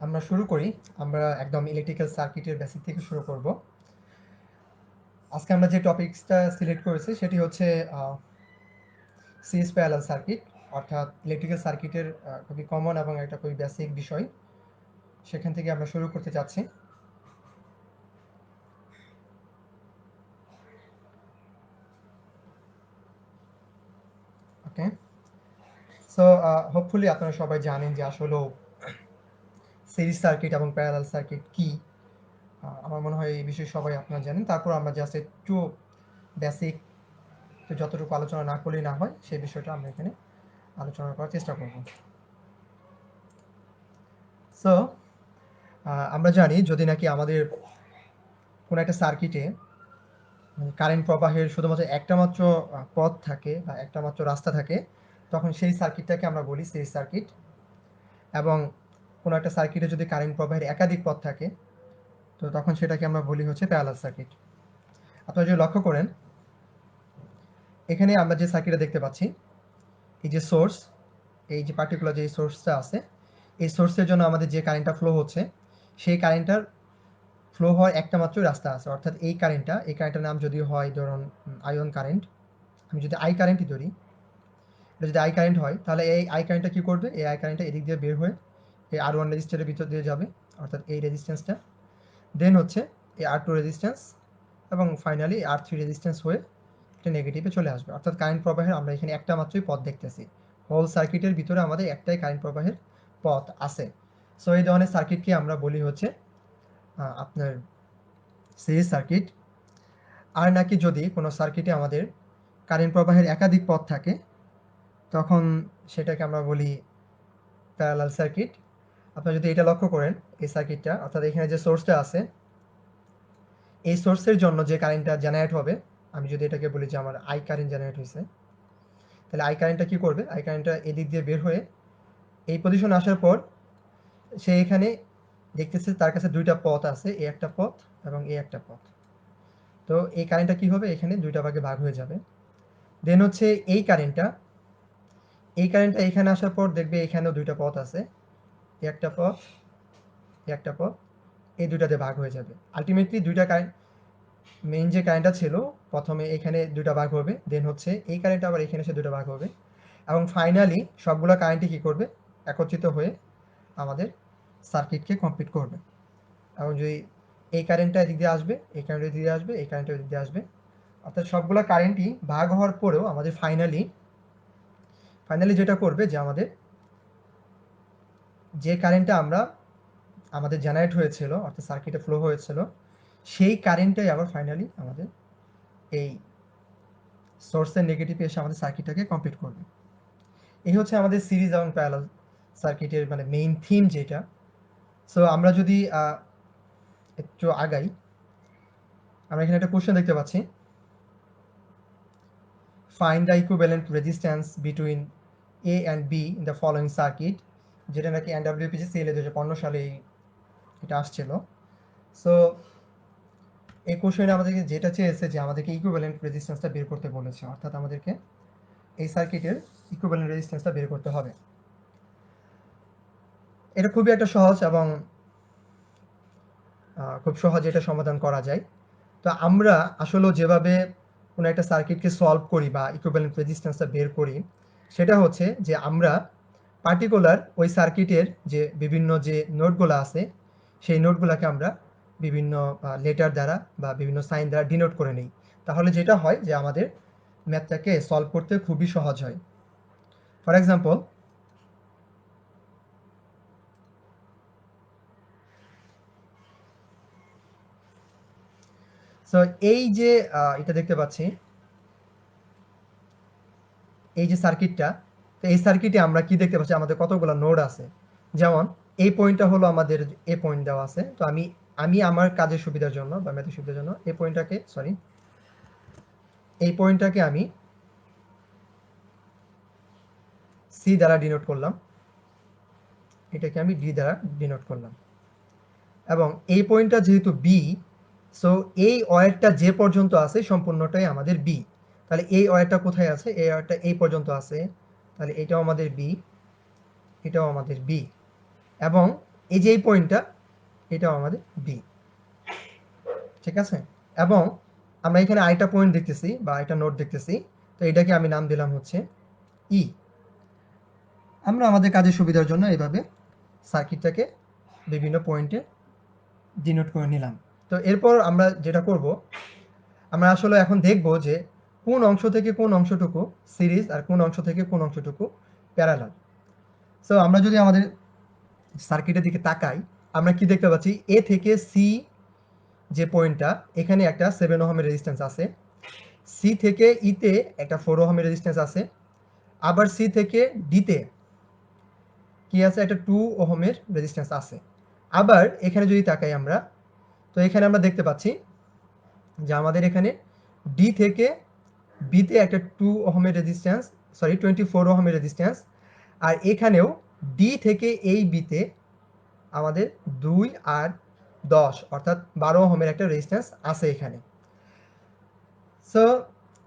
আমরা শুরু করি। আমরা একদম ইলেকট্রিক্যাল সার্কিটের বেসিক থেকে শুরু করব। আজকে আমরা যে টপিকসটা সিলেক্ট করেছি সেটি হচ্ছে সিরিজ প্যারালাল সার্কিট, অর্থাৎ ইলেকট্রিক্যাল সার্কিটের খুবই কমন এবং একটা খুবই বেসিক বিষয়। সেখান থেকে আমরা শুরু করতে যাচ্ছি। ওকে, সো হোপফুলি আপনারা সবাই জানেন যে আসলে সিরিজ সার্কিট এবং প্যারালাল সার্কিট কি। আমার মনে হয় এই বিষয়ে সবাই আপনারা জানেন। তারপর আমরা জাস্ট একটু বেসিক, তো যতটুকু আলোচনা না করলেই না হয় সেই বিষয়টা আমরা এখানে আলোচনা করার চেষ্টা করব। সো আমরা জানি যদি নাকি আমাদের কোনো একটা সার্কিটে কারেন্ট প্রবাহের শুধুমাত্র একটা মাত্র পথ থাকে বা একটা মাত্র রাস্তা থাকে, তখন সেই সার্কিটটাকে আমরা বলি সিরিজ সার্কিট। এবং কোনো একটা সার্কিটে যদি কারেন্ট প্রবাহের একাধিক পথ থাকে, তো তখন সেটাকে আমরা বলি হচ্ছে প্যারালাল সার্কিট। আপনারা যদি লক্ষ্য করেন, এখানে আমরা যে সার্কিটটা দেখতে পাচ্ছি, এই যে সোর্স, এই যে পার্টিকুলার যে সোর্সটা আছে, এই সোর্সের জন্য আমাদের যে কারেন্টটা ফ্লো হচ্ছে, সেই কারেন্টটার ফ্লো হওয়ার একটা মাত্র রাস্তা আছে। অর্থাৎ এই কারেন্টটার নাম যদি হয় ধরুন আয়ন কারেন্ট, আমি যদি আই কারেন্টই ধরি, এটা যদি আই কারেন্ট হয়, তাহলে এই আই কারেন্টটা কী করবে, এই আই কারেন্টটা এদিক দিয়ে বের হয়ে এই আর ওয়ান রেজিস্টারের ভিতর দিয়ে যাবে, অর্থাৎ এই রেজিস্ট্যান্সটা, দেন হচ্ছে এই আর টু রেজিস্ট্যান্স, এবং ফাইনালি আর থ্রি রেজিস্ট্যান্স হয়ে এটা নেগেটিভে চলে আসবে। অর্থাৎ কারেন্ট প্রবাহের আমরা এখানে একটা মাত্রই পথ দেখতেছি। হোল সার্কিটের ভিতরে আমাদের একটাই কারেন্ট প্রবাহের পথ আছে। সো এই ধরনের সার্কিটকে আমরা বলি হচ্ছে আপনার সিরিজ সার্কিট। আর নাকি যদি কোনো সার্কিটে আমাদের কারেন্ট প্রবাহের একাধিক পথ থাকে, তখন সেটাকে আমরা বলি প্যারালাল সার্কিট। আপনারা যদি এটা লক্ষ্য করেন, এই সার্কিটটা, অর্থাৎ এখানে যে সোর্সটা আছে, এই সোর্সের জন্য যে কারেন্টটা জেনারেট হবে, আমি যদি এটাকে বলি যে আমার আই কারেন্ট জেনারেট হয়েছে, তাহলে আই কারেন্টটা কী করবে, আই কারেন্টটা এদিক দিয়ে বের হয়ে এই পজিশনে আসার পর সে এখানে দেখতেছে তার কাছে দুইটা পথ আছে, এই একটা পথ এবং এই একটা পথ। তো এই কারেন্টটা কী হবে, এখানে দুইটা ভাগে ভাগ হয়ে যাবে। দেন হচ্ছে এই কারেন্টটা এখানে আসার পর দেখবে এখানেও দুইটা পথ আছে, এই একটা পথ, এই একটা পথ, এই দুইটাতে ভাগ হয়ে যাবে। আলটিমেটলি দুইটা কারেন্ট, মেইন যে কারেন্টটা ছিল, প্রথমে এখানে দুইটা ভাগ হবে, দেন হচ্ছে এই কারেন্ট আবার এখানে এসে দুটো ভাগ হবে, এবং ফাইনালি সবগুলো কারেন্টই কী করবে, একত্রিত হয়ে আমাদের সার্কিটকে কমপ্লিট করবে। এবং যদি এই কারেন্টটা এদিক দিয়ে আসবে, এই কারেন্টটা এদিক দিয়ে আসবে, এই কারেন্টটা এদিক দিয়ে আসবে, অর্থাৎ সবগুলো কারেন্টই ভাগ হওয়ার পরেও আমাদের ফাইনালি যেটা করবে যে আমাদের যে কারেন্টটা আমাদের জেনারেট হয়েছিল, অর্থাৎ সার্কিটে ফ্লো হয়েছিল, সেই কারেন্টটাই আবার ফাইনালি আমাদের এই সোর্সের নেগেটিভে এসে আমাদের সার্কিটটাকে কমপ্লিট করবে। এই হচ্ছে আমাদের সিরিজ এবং প্যারালাল সার্কিটের মানে মেইন থিম যেটা। সো আমরা যদি একটু আগাই, আমরা এখানে একটা কোশ্চেন দেখতে পাচ্ছি, find the equivalent resistance between A and be in the following circuit, যেটা নাকি NWPC-CLA 2015 সালে এটা আসছিল। সো এই কোশ্চেনে আমাদেরকে যেটা চেয়েছে যে আমাদেরকে ইকুইভ্যালেন্ট রেজিস্ট্যান্সটা বের করতে বলেছে, অর্থাৎ আমাদেরকে এই সার্কিটের ইকুইভ্যালেন্ট রেজিস্ট্যান্সটা বের করতে হবে। এটা খুবই একটা সহজ এবং খুব সহজে এটা সমাধান করা যায়। তো আমরা আসলে যেভাবে কোনো একটা সার্কিটকে সলভ করি বা ইকুইভ্যালেন্ট রেজিস্ট্যান্সটা বের করি, সেটা হচ্ছে যে আমরা পার্টিকুলার ওই সার্কিটের যে বিভিন্ন যে নোডগুলো আছে, সেই নোডগুলোকে আমরা বিভিন্ন লেটার দ্বারা বা বিভিন্ন সাইন দ্বারা ডিনোট করে নিই। তাহলে যেটা হয় যে আমাদের ম্যাথটাকে সলভ করতে খুবই সহজ হয়। ফর এক্সাম্পল, সো এই যে এটা দেখতে পাচ্ছি, এই যে সার্কিটটা, তো এই সার্কিটে আমরা কি দেখতে পাচ্ছি, আমাদের কতগুলো নোড আছে। যেমন এই পয়েন্টটা হলো আমাদের এ পয়েন্ট দেওয়া আছে, তো আমি আমি আমার কাজের সুবিধার জন্য বা ম্যাথের সুবিধার জন্য এই পয়েন্টটাকে আমি সি দ্বারা ডিনোট করলাম, এটাকে আমি ডি দ্বারা ডিনোট করলাম, এবং এই পয়েন্টটা যেহেতু বি, সো এই ওয়্যারটা যে পর্যন্ত আছে সম্পূর্ণটাই আমাদের বি। তাহলে এই ওয়্যারটা কোথায় আছে, এই ওয়্যারটা এই পর্যন্ত আছে, তাহলে এটাও আমাদের বি, এটাও আমাদের বি। এবং এই যে এই পয়েন্টটা, এটাও আমাদের বি, ঠিক আছে। এবং আমরা এখানে আরেকটা পয়েন্ট দেখতেছি বা একটা নোট দেখতেছি, তো এটাকে আমি নাম দিলাম হচ্ছে ই। আমরা আমাদের কাজের সুবিধার জন্য এইভাবে সার্কিটটাকে বিভিন্ন পয়েন্টে ডিনোট করে নিলাম। তো এরপর আমরা যেটা করব, আমরা আসলে এখন দেখব যে কোন অংশ থেকে কোন অংশটুকু সিরিজ আর কোন অংশ থেকে কোন অংশটুকু প্যারালাল। সো আমরা যদি আমাদের সার্কিটের দিকে তাকাই, আমরা কি দেখতে পাচ্ছি, এ থেকে সি যে পয়েন্টটা, এখানে একটা 7 ওহমের রেজিস্ট্যান্স আছে, সি থেকে ইতে একটা 4 ওহমের রেজিস্ট্যান্স আছে, আবার সি থেকে ডিতে কি আছে, একটা 2 ওহমের রেজিস্ট্যান্স আছে। আবার এখানে যদি তাকাই আমরা, তো এখানে আমরা দেখতে পাচ্ছি যে আমাদের এখানে ডি থেকে বিতে একটা 2 ওহমের রেজিস্ট্যান্স, সরি 24 ওহমের রেজিস্ট্যান্স, আর এখানেও ডি থেকে এই বিতে আমাদের 2 আর 10 অর্থাৎ 12 ওহমের একটা রেজিস্ট্যান্স আছে এখানে। সো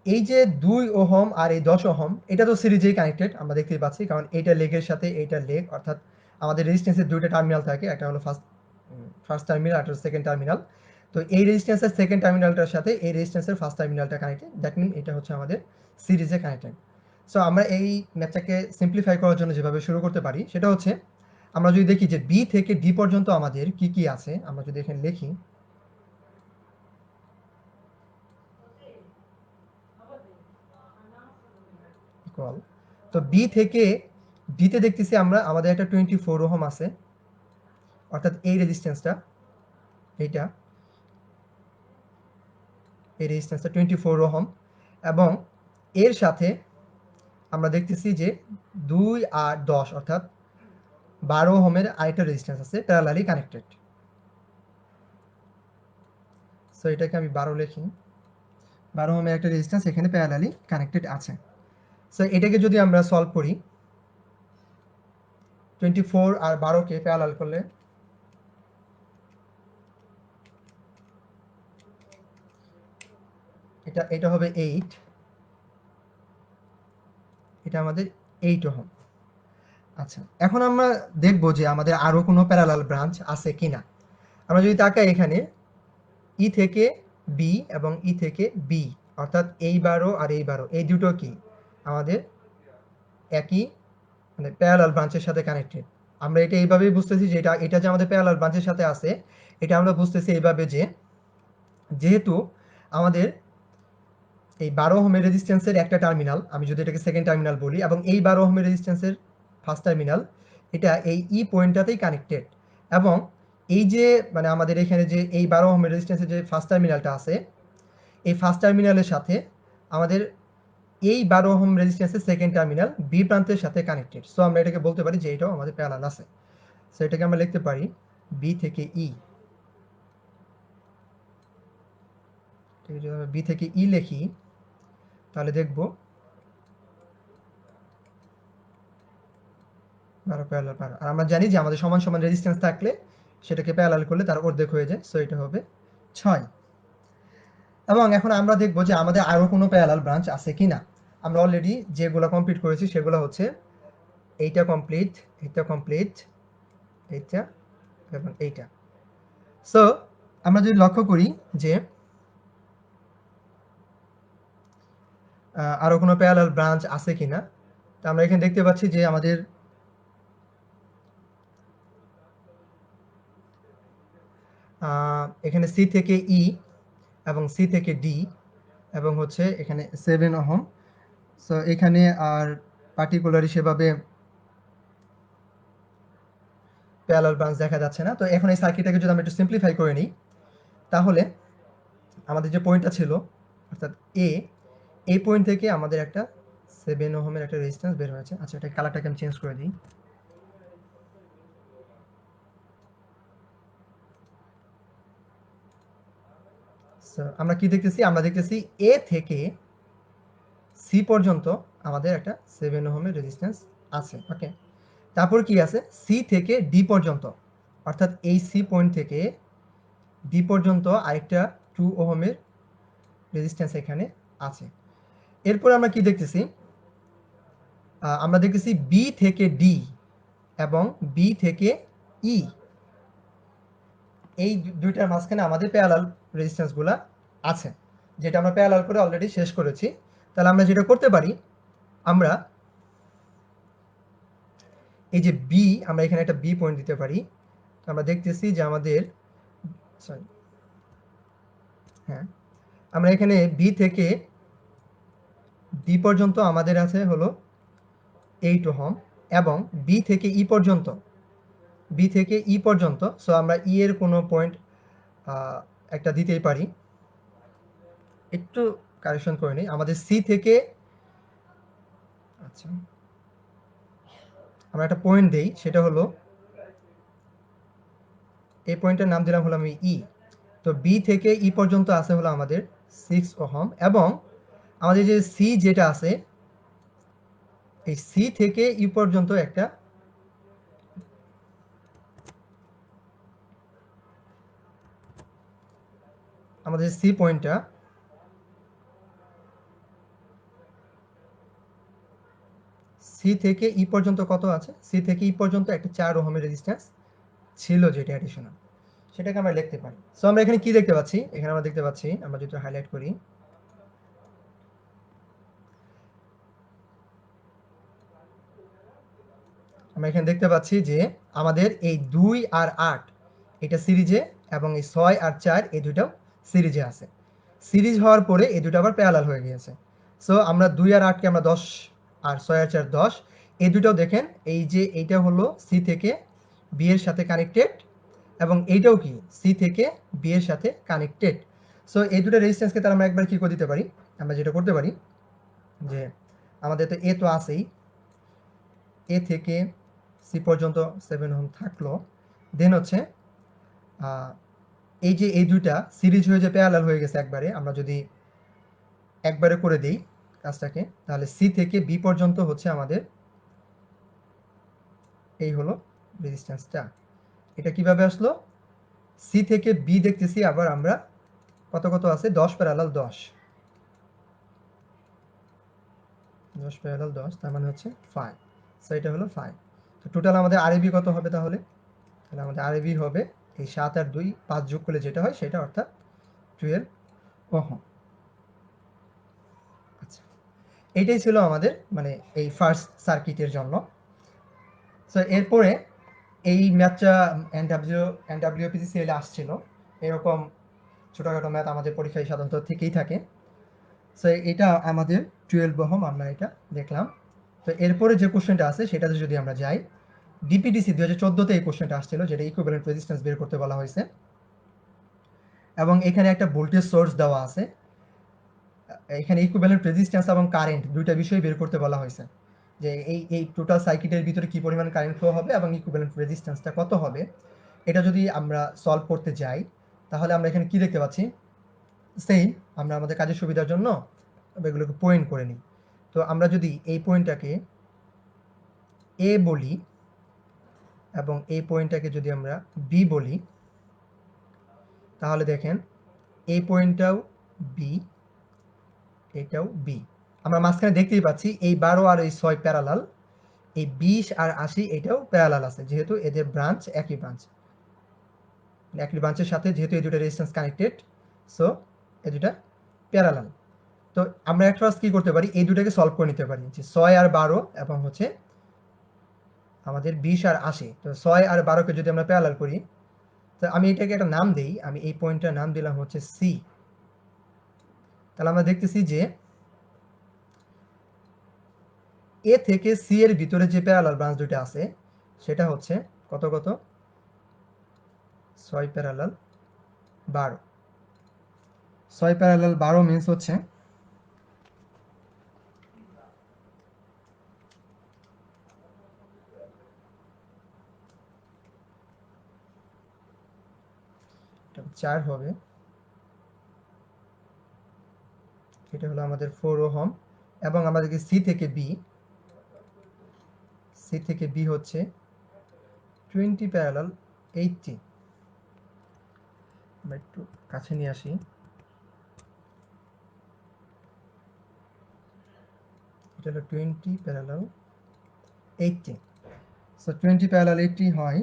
এই যে 2 ওহম আর এই 10 ওহম, এটা তো সিরিজেই কানেক্টেড, আমরা দেখতেই পাচ্ছি, কারণ এইটা লেগের সাথে এইটা লেগ, অর্থাৎ আমাদের রেজিস্ট্যান্সের দুইটা টার্মিনাল থাকে, একটা হলো ফার্স্ট টার্মিনাল, একটা সেকেন্ড টার্মিনাল। তো এই রেজিস্ট্যান্সের সেকেন্ড টার্মিনালটার সাথে এই রেজিস্ট্যান্সের ফার্স্ট টার্মিনালটা কানেক্টেড, দ্যাট মিন এটা হচ্ছে আমাদের সিরিজে কানেক্টেড। সো আমরা এই ম্যাথটাকে সিম্পলিফাই করার জন্য যেভাবে শুরু করতে পারি সেটা হচ্ছে, আমরা যদি দেখি যে বি থেকে ডি পর্যন্ত আমাদের কি কি আছে, আমরা যদি এখানে লিখি ইকুয়াল, তো বি থেকে ডিতে দেখতেছি আমরা আমাদের একটা 24 ওহম আছে, অর্থাৎ এই রেজিস্ট্যান্সটা, এইটা, এই রেজিস্ট্যান্সটা 24 ওহম, এবং এর সাথে আমরা দেখতেছি যে 2 আর 10 অর্থাৎ 12 ওহমের আরেকটা রেজিস্ট্যান্স আছে, প্যারালালি কানেক্টেড। সো এটাকে আমি 12 লিখি, 12 ওহমের একটা রেজিস্ট্যান্স এখানে প্যারালালি কানেক্টেড আছে। সো এটাকে যদি আমরা সলভ করি, 24 আর 12কে প্যারালাল করলে এটা হবে 8, এটা আমাদের 8 ওহম। আচ্ছা, এখন আমরা দেখব যে আমাদের আরো কোনো প্যারালাল ব্রাঞ্চ আছে কিনা। আমরা যদি তাকাই এখানে, ই থেকে বি এবং ই থেকে বি, অর্থাৎ এই 12 আর এই 12, এই দুটো কি আমাদের একই, মানে প্যারালাল ব্রাঞ্চের সাথে কানেক্টেড। আমরা এটা এইভাবেই বুঝতেছি যে এটা যে আমাদের প্যারালাল ব্রাঞ্চের সাথে আছে, এটা আমরা বুঝতেছি এইভাবে যে যেহেতু আমাদের এই 12 ওহমের রেজিস্ট্যান্সের একটা টার্মিনাল, আমি যদি এটাকে সেকেন্ড টার্মিনাল বলি, এবং এই 12 ওহমের রেজিস্ট্যান্সের ফার্স্ট টার্মিনাল, এটা এই ই পয়েন্টটাতেই কানেক্টেড। এবং এই যে মানে আমাদের এখানে যে এই 12 ওহমের রেজিস্ট্যান্সের যে ফার্স্ট টার্মিনালটা আছে, এই ফার্স্ট টার্মিনালের সাথে আমাদের এই 12 ওহম রেজিস্ট্যান্সের সেকেন্ড টার্মিনাল বি প্রান্তের সাথে কানেক্টেড। সো আমরা এটাকে বলতে পারি যে এটাও আমাদের প্যারালাল আছে। সো এটাকে আমরা লিখতে পারি বি থেকে ই, যদি আমরা বি থেকে ই লিখি তাহলে দেখব 12 প্যারালাল 12, আর আমরা জানি যে আমাদের সমান সমান রেজিস্ট্যান্স থাকলে সেটাকে প্যারালাল করলে তার অর্ধেক হয়ে যায়, সো এটা হবে 6। এবং এখন আমরা দেখব যে আমাদের আরো কোনো প্যারালাল ব্রাঞ্চ আছে কিনা। আমরা অলরেডি যেগুলো কমপ্লিট করেছি সেগুলো হচ্ছে এইটা কমপ্লিট, এইটা কমপ্লিট, এইটা এবং এইটা। সো আমরা যদি লক্ষ্য করি যে আরো কোনো প্যারালাল ব্রাঞ্চ আছে কিনা, তো আমরা এখানে দেখতে পাচ্ছি যে আমাদের এখানে সি থেকে ই এবং সি থেকে ডি এবং হচ্ছে এখানে 7 ওহম। সো এখানে আর পার্টিকুলারলি সেভাবে প্যারালাল ব্রাঞ্চ দেখা যাচ্ছে না। তো এখন এই সার্কিটটাকে যদি আমরা একটু সিম্পলিফাই করে নিই, তাহলে আমাদের যে পয়েন্টটা ছিল অর্থাৎ এ, এই পয়েন্ট থেকে আমাদের একটা 7 ওহমের একটা রেজিস্ট্যান্স বের হয়েছে। আচ্ছা, এটা কালারটাকে আমি চেঞ্জ করে দিই। সো আমরা কি দেখতেছি, আমরা দেখতেছি এ থেকে সি পর্যন্ত আমাদের একটা 7 ওহমের রেজিস্ট্যান্স আছে, ওকে। তারপর কি আছে, সি থেকে ডি পর্যন্ত, অর্থাৎ এই সি পয়েন্ট থেকে ডি পর্যন্ত আরেকটা 2 ওহমের রেজিস্ট্যান্স এখানে আছে। এরপর আমরা কি দেখতেছি, আমরা দেখতেছি বি থেকে ডি এবং বি থেকে ই, এই দুইটার মাঝখানে আমাদের প্যারালাল রেজিস্ট্যান্সগুলো আছে, যেটা আমরা প্যারালাল করে অলরেডি শেষ করেছি। তাহলে আমরা যেটা করতে পারি, আমরা এই যে বি, আমরা এখানে একটা বি পয়েন্ট দিতে পারি। আমরা দেখতেছি যে আমাদের, সরি, হ্যাঁ, আমরা এখানে বি থেকে ডি পর্যন্ত আমাদের আছে হলো 8 ওহম, এবং বি থেকে ই পর্যন্ত, বি থেকে ই পর্যন্ত, সো আমরা ই এর কোনো পয়েন্ট একটা দিতেই পারি। একটু কারেকশন করে নিই, আমাদের সি থেকে, আচ্ছা, আমরা একটা পয়েন্ট দেই, সেটা হলো এই পয়েন্টের নাম দিলাম হলো আমি ই। তো বি থেকে ই পর্যন্ত আছে হলো আমাদের 6 ওহম, এবং আমাদের যে সি যেটা আছে, এই সি থেকে ই পর্যন্ত একটা, আমাদের সি পয়েন্টটা, সি থেকে ই পর্যন্ত কত আছে, সি থেকে ই পর্যন্ত একটা 4 ওহমের রেজিস্ট্যান্স ছিল, যেটা অ্যাডিশনাল, সেটাকে আমরা লিখতে পারি। সো আমরা এখানে কি দেখতে পাচ্ছি, এখানে আমরা দেখতে পাচ্ছি, আমরা যদি হাইলাইট করি, আমরা এখানে দেখতে পাচ্ছি যে আমাদের এই 2 আর 8 এটা সিরিজে, এবং এই 6 আর 4 এই দুটাও সিরিজে আছে। সিরিজ হওয়ার পরে এই দুটো আবার প্যারালাল হয়ে গিয়েছে। সো আমরা 2 আর 8কে আমরা 10, আর 6 আর 4 10, এই দুটাও দেখেন, এই যে এইটা হলো সি থেকে বি এর সাথে কানেক্টেড, এবং এইটাও কি সি থেকে বি এর সাথে কানেক্টেড। সো এই দুটো রেজিস্ট্যান্সকে তার আমরা একবার কি করে দিতে পারি, আমরা যেটা করতে পারি যে আমাদের তো এ তো আছেই, এ থেকে সি পর্যন্ত 7 ওহম থাকলো, দেন হচ্ছে এই যে এই দুইটা সিরিজ হয়ে যে প্যারালাল হয়ে গেছে একবারে, আমরা যদি একবারে করে দেই কাজটাকে, তাহলে সি থেকে বি পর্যন্ত হচ্ছে আমাদের এই হলো রেজিস্ট্যান্সটা। এটা কিভাবে আসলো, সি থেকে বি দেখতেছি আবার আমরা কত কত আছে, 10 প্যারালাল 10, 10 প্যারালাল 10, তার মানে হচ্ছে 5। সো এটা হলো 5। তো টোটাল আমাদের আরএবি কত হবে তাহলে, তাহলে আমাদের আরএবি হবে এই 7 আর 2 5 যোগ করলে যেটা হয় সেটা, অর্থাৎ 12 ওহম। আচ্ছা, এইটাই ছিল আমাদের মানে এই ফার্স্ট সার্কিটের জন্য। সো এরপরে এই ম্যাথটা এনডব্লিউপিসিএল আসছিল, এরকম ছোটখাটো ম্যাথ আমাদের পরীক্ষায় সাধারণত থেকেই থাকে। সো এটা আমাদের 12 ওহম, আমরা এটা দেখলাম। তো এরপরে যে কোশ্চেনটা আছে সেটাতে যদি আমরা যাই, ডিপিডিসি 2014-তে এই কোশ্চেনটা আসছিল, যেটা ইকুইভ্যালেন্ট রেজিস্ট্যান্স বের করতে বলা হয়েছে, এবং এখানে একটা ভোল্টেজ সোর্স দেওয়া আছে, এখানে ইকুইভ্যালেন্ট রেজিস্ট্যান্স এবং কারেন্ট দুইটা বিষয় বের করতে বলা হয়েছে, যে এই টোটাল সার্কিটের ভিতরে কি পরিমাণ কারেন্ট ফ্লো হবে এবং ইকুইভ্যালেন্ট রেজিস্ট্যান্সটা কত হবে। এটা যদি আমরা সলভ করতে যাই, তাহলে আমরা এখানে কি দেখতে পাচ্ছি, সেম, আমরা আমাদের কাজের সুবিধার জন্য এগুলোকে পয়েন্ট করে নিই। তো আমরা যদি এই পয়েন্টটাকে এ বলি, এবং এই পয়েন্টটাকে যদি আমরা বি বলি, তাহলে দেখেন এই পয়েন্টটাও বি, এটাও বি। আমরা মাঝখানে দেখতেই পাচ্ছি এই 12 আর এই 6 প্যারালাল, এই 20 আর 80 এটাও প্যারালাল আছে, যেহেতু এদের ব্রাঞ্চ একই ব্রাঞ্চ, একই ব্রাঞ্চের সাথে যেহেতু এই দুটো রেজিস্ট্যান্স কানেক্টেড, সো এই দুটা প্যারালাল। তো আমরা একটা কি করতে পারি, এই দুটাকে সলভ করে নিতে পারি, যে 6 আর 12 এবং হচ্ছে আমাদের 20 আর 80। তো 6 আর 12কে যদি আমরা প্যারালাল করি, তো আমি এটাকে একটা নাম দেই, আমি এই পয়েন্টটার নাম দিলাম হচ্ছে সি। তাহলে আমরা দেখতেছি যে এ থেকে সি এর ভিতরে যে প্যারালাল ব্রাঞ্চ দুটো আছে, সেটা হচ্ছে কত কত, 6 প্যারালাল 12। 6 প্যারালাল 12 মিন্স হচ্ছে এটা 4 হবে, এটা হলো আমাদের 4 ওহম, এবং আমাদেরকে সি থেকে বি, সি থেকে বি হচ্ছে 20 প্যারালাল 80। আমরা একটু কাছে নিয়ে আসি, এটা হলো 20 প্যারালাল 80। সো 20 প্যারালাল 80 হয়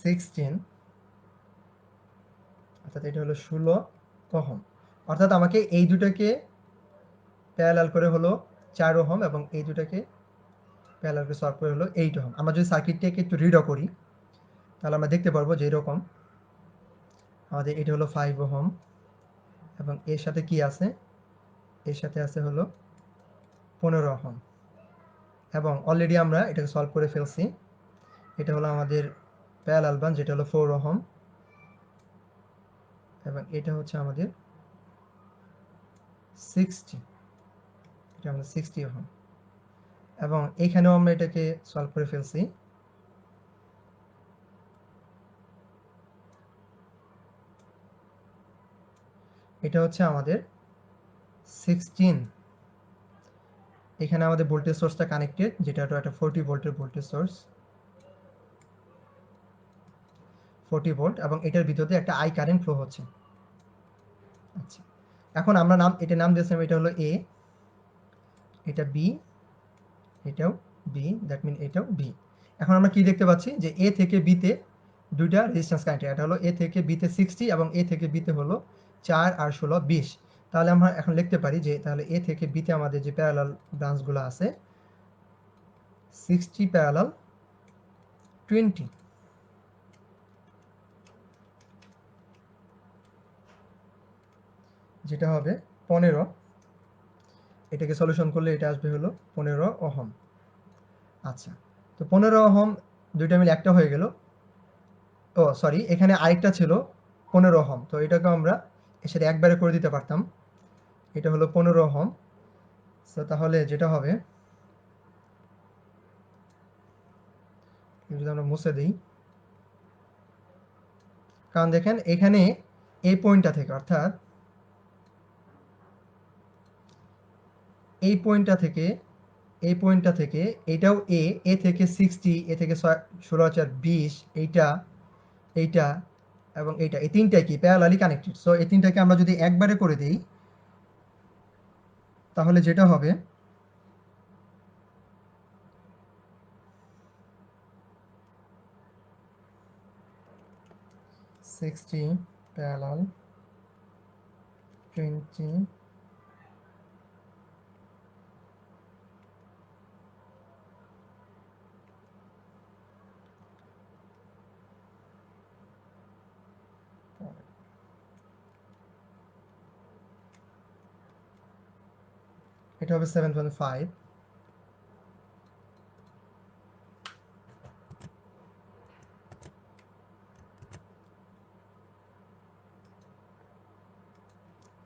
16, অর্থাৎ এটা হলো 16 ওহম। অর্থাৎ আমাকে এই দুটাকে প্যারালাল করে হলো 4 ওহম এবং এই দুটাকে প্যারালাল করে সলভ করে হলো 8 ওহম। আমরা যদি সার্কিটটাকে একটু রিড্র করি তাহলে আমরা দেখতে পারবো যে এরকম আমাদের এটা হলো 5 ওহম এবং এর সাথে কি আছে, এর সাথে আছে হলো 15 ওহম এবং অলরেডি আমরা এটাকে সলভ করে ফেলছি। এটা হলো আমাদের প্যারালাল বান যেটা হলো 4 ওহম এবং এটা হচ্ছে আমাদের 60, এটা আমাদের 60 ওহম এবং এখানেও আমরা এটাকে সলভ করে ফেলছি। এটা হচ্ছে আমাদের 16। এখানে আমাদের ভোল্টেজ সোর্সটা কানেক্টেড, যেটা একটা 40 ভোল্টের ভোল্টেজ সোর্স, 40 ভোল্ট এবং এটার ভিতর দিয়ে একটা আই কারেন্ট ফ্লো হচ্ছে। আচ্ছা, এখন আমরা এটা নাম দিয়েছিলাম, এটা হলো এ, এটা বি, এটাও বি, দ্যাট মিন এটাও বি। এখন আমরা কি দেখতে পাচ্ছি যে এ থেকে বিতে দুইটা রেজিস্ট্যান্স কানেক্টেড, এটা হলো এ থেকে বিতে 60 এবং এ থেকে বিতে হলো 4 আর 16 20। তাহলে আমরা এখন লিখতে পারি যে তাহলে এ থেকে বিতে আমাদের যে প্যারালাল ব্রাঞ্চগুলো আছে 60 প্যারালাল 20, যেটা হবে 15। এটাকে সলিউশন করলে এটা আসবে হলো 15 ওহম। আচ্ছা, তো 15 ওহম দুইটা মিলে একটা হয়ে গেল। ও সরি, এখানে আরেকটা ছিল 15 ওহম, তো এটাকে আমরা এর সাথে একবারে করে দিতে পারতাম। এটা হলো 15 ওহম। তো তাহলে যেটা হবে, যদি আমরা মুছে দিই, কারণ দেখেন এখানে এই পয়েন্টটা থেকে, অর্থাৎ এই পয়েন্টটা থেকে, এই পয়েন্টটা থেকে এটাও এ থেকে 60, এ থেকে 16 4 20, এইটা, এইটা এবং এইটা, এই তিনটাই কি প্যারালালি কানেক্টেড। সো এই তিনটাকে আমরা যদি একবারে করে দিই তাহলে যেটা হবে, সিক্সটি প্যারালাল 20, এটা হবে 7.5।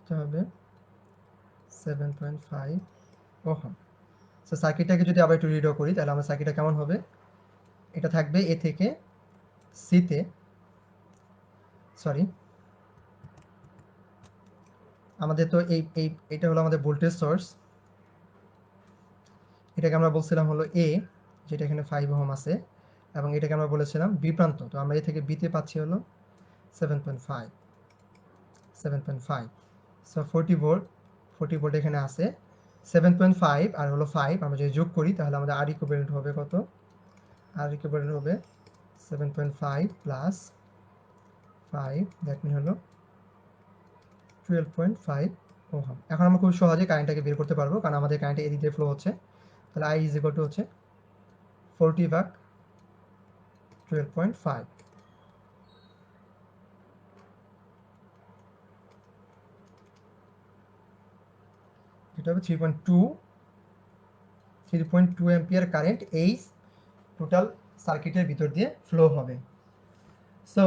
এটা হবে 7.5 ওহম। সো সার্কিটটাকে যদি আবার একটু রিড্র করি তাহলে আমার সার্কিটটা কেমন হবে, এটা থাকবে এ থেকে সিতে, সরি আমাদের তো এটা হলো আমাদের ভোল্টেজ সোর্স, এটাকে আমরা বলছিলাম হলো এ, যেটা এখানে 5 ওহম আছে এবং এটাকে আমরা বলেছিলাম বি প্রান্ত। তো আমরা এ থেকে বিতে পাচ্ছি হলো 7.5, 7.5। সো 40 ভোল্ট, 40 ভোল্ট এখানে আছে, 7.5 আর হলো 5 আমরা যদি যোগ করি তাহলে আমাদের আর ইকুইভ্যালেন্ট হবে কত, আর ইকুইভ্যালেন্ট হবে 7.5 প্লাস 5, দ্যাট মিন হলো 12.5 ওহম। এখন আমরা খুব সহজে কারেন্টটাকে বের করতে পারবো, কারণ আমাদের কারেন্ট এদিক দিয়ে ফ্লো হচ্ছে। তাহলে I ইজ ইকুয়াল টু হচ্ছে 40 ভাগ 12.5, যেটা হবে 3.2 অ্যাম্পিয়ার কারেন্ট এই টোটাল সার্কিটের ভিতর দিয়ে ফ্লো হবে। সো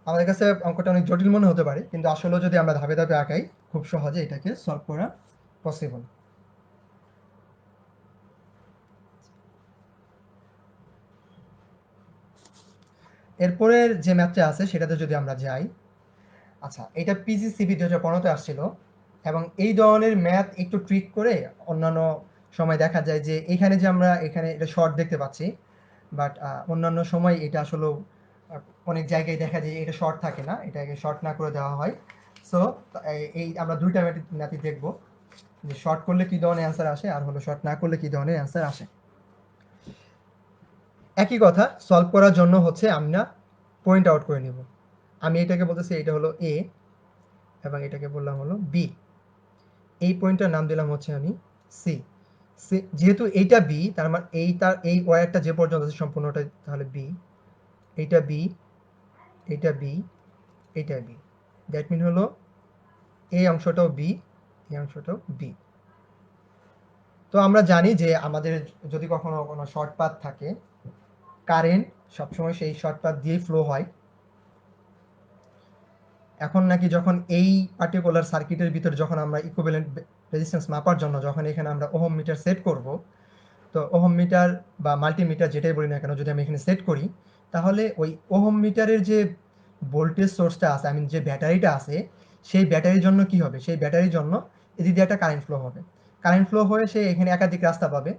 আমাদের কাছে অঙ্কটা অনেক জটিল মনে হতে পারে, কিন্তু আসলে যদি আমরা ধাপে ধাপে আঁকাই খুব সহজে এটাকে সলভ করা পসিবল। এরপরের যে ম্যাথটা আছে সেটাতে যদি আমরা যাই, আচ্ছা এটা পিজিসিবি 2015-তে আসছিল এবং এই ধরনের ম্যাথ একটু ট্রিক করে অন্যান্য সময় দেখা যায় যে এখানে যে আমরা এখানে এটা শর্ট দেখতে পাচ্ছি, বাট অন্যান্য সময় এটা আসলে অনেক জায়গায় দেখা যায় এটা শর্ট থাকে না, এটাকে শর্ট না করে দেওয়া হয়। সো এই আমরা দুইটা ম্যাথই দেখব যে শর্ট করলে কি ধরনের অ্যান্সার আসে আর হলো শর্ট না করলে কি ধরনের অ্যান্সার আসে। একই কথা সলভ করার জন্য হচ্ছে আমরা পয়েন্ট আউট করে নিব। আমি এটাকে বলতেছি এটা হলো এ এবং এটাকে বললাম হলো বি। এই পয়েন্টটার নাম দিলাম হচ্ছে আমি সি। যেহেতু এইটা বি, তার মানে এই ওয়্যারটা যে পর্যন্ত আছে সম্পূর্ণটা তাহলে বি, এইটা বি, এইটা বি, এইটা বি। দ্যাট মিন হলো এই অংশটাও বি, এই অংশটাও বি। তো আমরা জানি যে আমাদের যদি কখনো কোনো শর্ট পাথ থাকে, কারেন্ট সবসময় সেই শর্ট পাথ দিয়েই ফ্লো হয়। এখন নাকি যখন এই পার্টিকুলার সার্কিটের ভিতরে যখন আমরা ইকুইভ্যালেন্ট রেজিস্ট্যান্স মাপার জন্য যখন এখানে আমরা ওহম মিটার সেট করব, তো ওহম মিটার বা মাল্টিমিটার যেটাই বলি না কেন, যদি আমি এখানে সেট করি, তাহলে ওই ওহম মিটারের যে ভোল্টেজ সোর্সটা আছে, আমি যে ব্যাটারিটা আছে, সেই ব্যাটারির জন্য কি হবে, সেই ব্যাটারির জন্য এদিক দিয়ে একটা কারেন্ট ফ্লো হবে। কারেন্ট ফ্লো হয়ে সে এখানে একাধিক রাস্তা পাবে।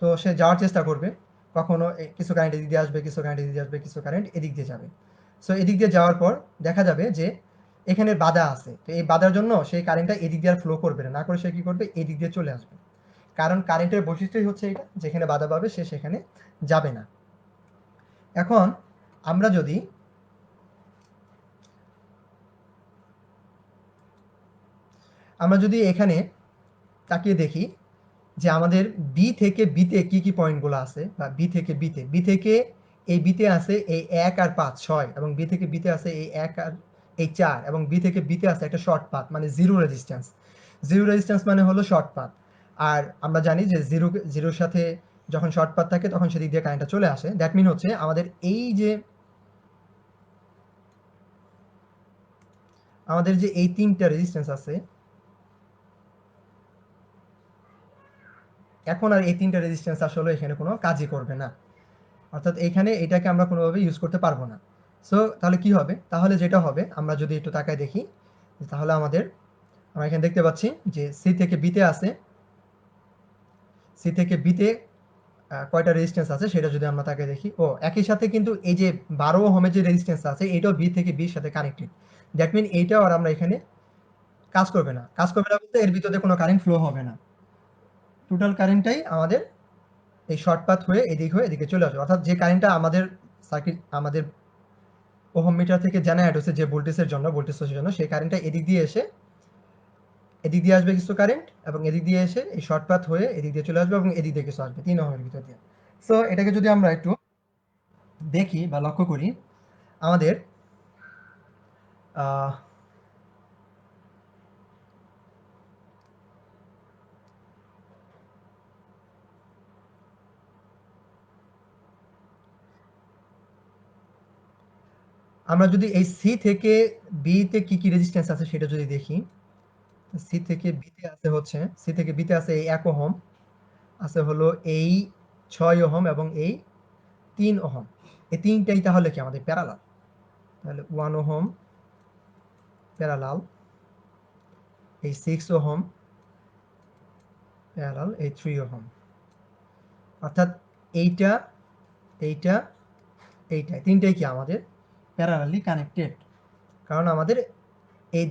তো সে যাওয়ার চেষ্টা করবে, কখনো কিছু কারেন্ট এদিক দিয়ে আসবে, কিছু কারেন্ট এদিক দিয়ে আসবে, কিছু কারেন্ট এদিক দিয়ে যাবে। সো এদিক দিয়ে যাওয়ার পর দেখা যাবে যে এখানে বাধা আছে, তো এই বাধার জন্য সেই কারেন্টটা এদিক দিয়ে আর ফ্লো করবে না, না করে সে কি করবে, এদিক দিয়ে চলে আসবে। কারণ কারেন্টের বৈশিষ্ট্যই হচ্ছে এটা, যেখানে বাধা পাবে সে সেখানে যাবে না। এখন আমরা যদি এখানে তাকিয়ে দেখি যে আমাদের বি থেকে বিতে কি কি পয়েন্টগুলো আছে, বা বি থেকে এই বিতে আছে এই 1 আর 5 6, এবং বি থেকে বিতে আছে এই 1 আর এই 4, এবং বি থেকে বিতে আছে একটা শর্ট পাথ মানে জিরো রেজিস্ট্যান্স। জিরো রেজিস্ট্যান্স মানে হলো শর্ট পাথ। আর আমরা জানি যে জিরোর সাথে যখন শর্ট পাথ থাকে তখন সেদিক দিয়ে কারেন্টটা চলে আসে। দ্যাট মিন হচ্ছে আমাদের যে এই তিনটা রেজিস্ট্যান্স আছে, এখন আর এই তিনটা রেজিস্ট্যান্স আসলে এখানে কোনো কাজই করবে না। অর্থাৎ এখানে এটাকে আমরা কোনোভাবে ইউজ করতে পারবো না। সো তাহলে কি হবে, তাহলে যেটা হবে আমরা যদি একটু তাকায় দেখি, তাহলে আমরা এখানে দেখতে পাচ্ছি যে সি থেকে বিতে আছে, সি থেকে বিতে কয়টা রেজিস্ট্যান্স আছে সেটা যদি আমরা তাকে দেখি, ও একই সাথে কিন্তু এই যে 12 ওহমের যে রেজিস্ট্যান্স আছে এটাও বি থেকে বির সাথে কানেক্টেড। দ্যাট মিন এইটাও আর আমরা এখানে কাজ করবে না বলতে এর ভিতরে কোনো কারেন্ট ফ্লো হবে না। টোটাল কারেন্টটাই আমাদের এই শর্ট পাথ হয়ে এদিকে চলে আসবে। অর্থাৎ যে কারেন্টটা আমাদের ওহম মিটার থেকে জেনারেট হচ্ছে যে ভোল্টেজ সোর্সের জন্য, সেই কারেন্টটা এদিক দিয়ে আসবে কিছু কারেন্ট, এবং এদিক দিয়ে এসে এই শর্ট পাথ হয়ে এদিক দিয়ে চলে আসবে, এবং এদিক দিয়ে কিছু আসবে 3 ওহমের ভিতর দিয়ে। সো এটাকে যদি আমরা একটু দেখি বা লক্ষ্য করি, আমাদের আহ, আমরা যদি এই সি থেকে বি তে কি কি রেজিস্ট্যান্স আছে সেটা যদি দেখি, সি থেকে বিতে আছে এই 1 ওহম, আছে হলো এই 6 ওহম, এবং এই 3 ওহম। এই তিনটাই তাহলে কি আমাদের প্যারালাল। তাহলে 1 ওহম প্যারালাল, এই 6 ওহম প্যারালাল, এই 3 ওহম। অর্থাৎ এইটা, এইটা, তিনটাই কি আমাদের প্যারালালি কানেক্টেড। কারণ আমাদের এই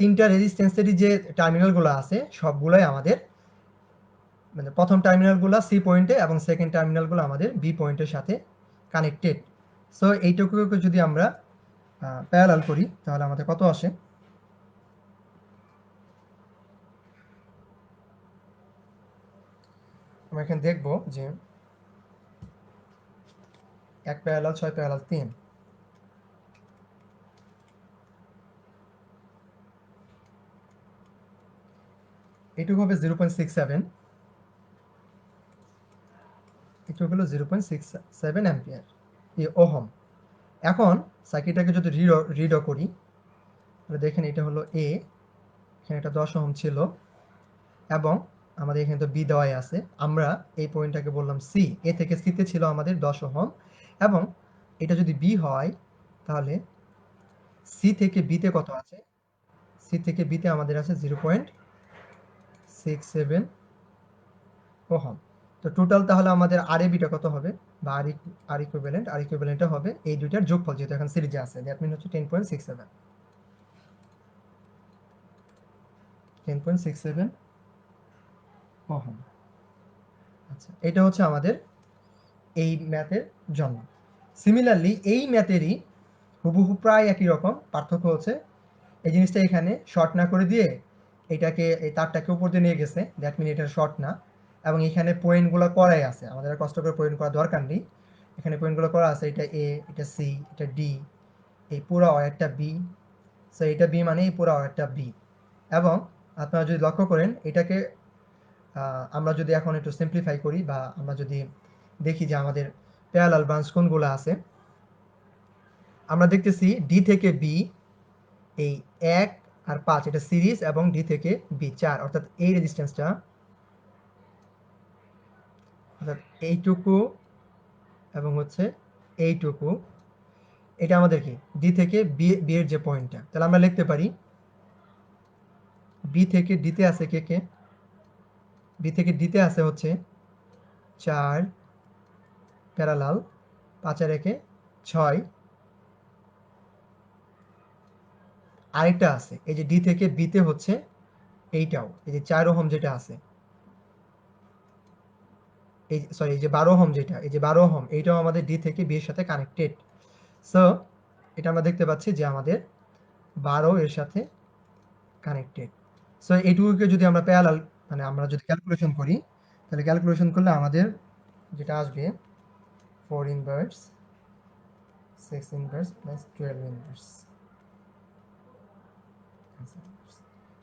তিনটা রেজিস্ট্যান্সেরই যে টার্মিনালগুলো আছে সবগুলোই আমাদের, মানে প্রথম টার্মিনালগুলো সি পয়েন্টে এবং সেকেন্ড টার্মিনালগুলো আমাদের বি পয়েন্টের সাথে কানেক্টেড। সো এইটুকুকে যদি আমরা প্যারালাল করি তাহলে আমাদের কত আসে, আমরা এখানে দেখব যে 1 প্যারালাল 6 প্যারালাল 3, এটুকু হবে 0.67, এটুকু হলো 0.67 অ্যাম্পিয়ার এই ওহম। এখন সার্কিটটাকে যদি রিড করি, তাহলে দেখেন এটা হলো এ, এখানে একটা 10 ওহম ছিল, এবং আমাদের এখানে তো বি দেওয়াই আছে। আমরা এই পয়েন্টটাকে বললাম সি, এ থেকে সিতে ছিল আমাদের 10 ওহম, এবং এটা যদি বি হয় তাহলে সি থেকে বিতে কত আছে, সি থেকে বিতে আমাদের আছে 0.67 ওহম। তো টোটাল তাহলে আমাদের আর এ বিটা কত হবে, বা আর ইকুইভ্যালেন্টটা হবে এই দুইটার যোগফল, যেহেতু এখন সিরিজে আছে, দ্যাট মিন হচ্ছে 10.67 ওহম। আচ্ছা, এটা হচ্ছে আমাদের এই ম্যাথের জন্য। সিমিলারলি এই ম্যাথেরই হুবহু প্রায় একই রকম, পার্থক্য হচ্ছে এই জিনিসটা এখানে শর্ট না করে দিয়ে এটাকে এই তারটাকে উপর দিয়ে নিয়ে গেছে, দ্যাট মিন এটা শর্ট না, এবং এখানে পয়েন্টগুলো করাই আছে, আমাদের আর কষ্ট করে পয়েন্ট করার দরকার নেই। এখানে পয়েন্টগুলো করা আছে, এটা এ, এটা সি, এটা ডি, এই পুরো ওয়্যারটা বি। সো এটা বি মানে এই পুরো ওয়্যারটা বি। এবং আপনারা যদি লক্ষ্য করেন এটাকে আমরা যদি এখন একটু সিম্পলিফাই করি, বা আমরা যদি দেখি যে আমাদের প্যারালাল ব্রাঞ্চ কোনগুলো আছে, আমরা দেখতেছি ডি থেকে বি এই 1 আর 5 এটা সিরিজ, এবং ডি থেকে বি 4, অর্থাৎ এই রেজিস্ট্যান্সটা, অর্থাৎ এইটুকু এবং হচ্ছে এইটুকু, এটা আমাদের কি ডি থেকে বি এর যে পয়েন্টটা, তাহলে আমরা লিখতে পারি বি থেকে ডিতে আছে কে কে, বি থেকে ডিতে আছে হচ্ছে 4 প্যারালাল, 5 আর 1 6, আরেকটা আছে এই যে ডি থেকে বিতে হচ্ছে এইটাও, এই যে 4 ওহম যেটা আছে, এই সরি এই যে 12 ওহম যেটা, এই যে 12 ওহম এইটাও আমাদের ডি থেকে বি এর সাথে কানেক্টেড। সো এটা আমরা দেখতে পাচ্ছি যে আমাদের 12 এর সাথে কানেক্টেড। সো এইটুকুকে যদি আমরা প্যারালাল মানে আমরা যদি ক্যালকুলেশন করি, তাহলে ক্যালকুলেশন করলে আমাদের যেটা আসবে 4 inverse 6 inverse plus 12 inverse,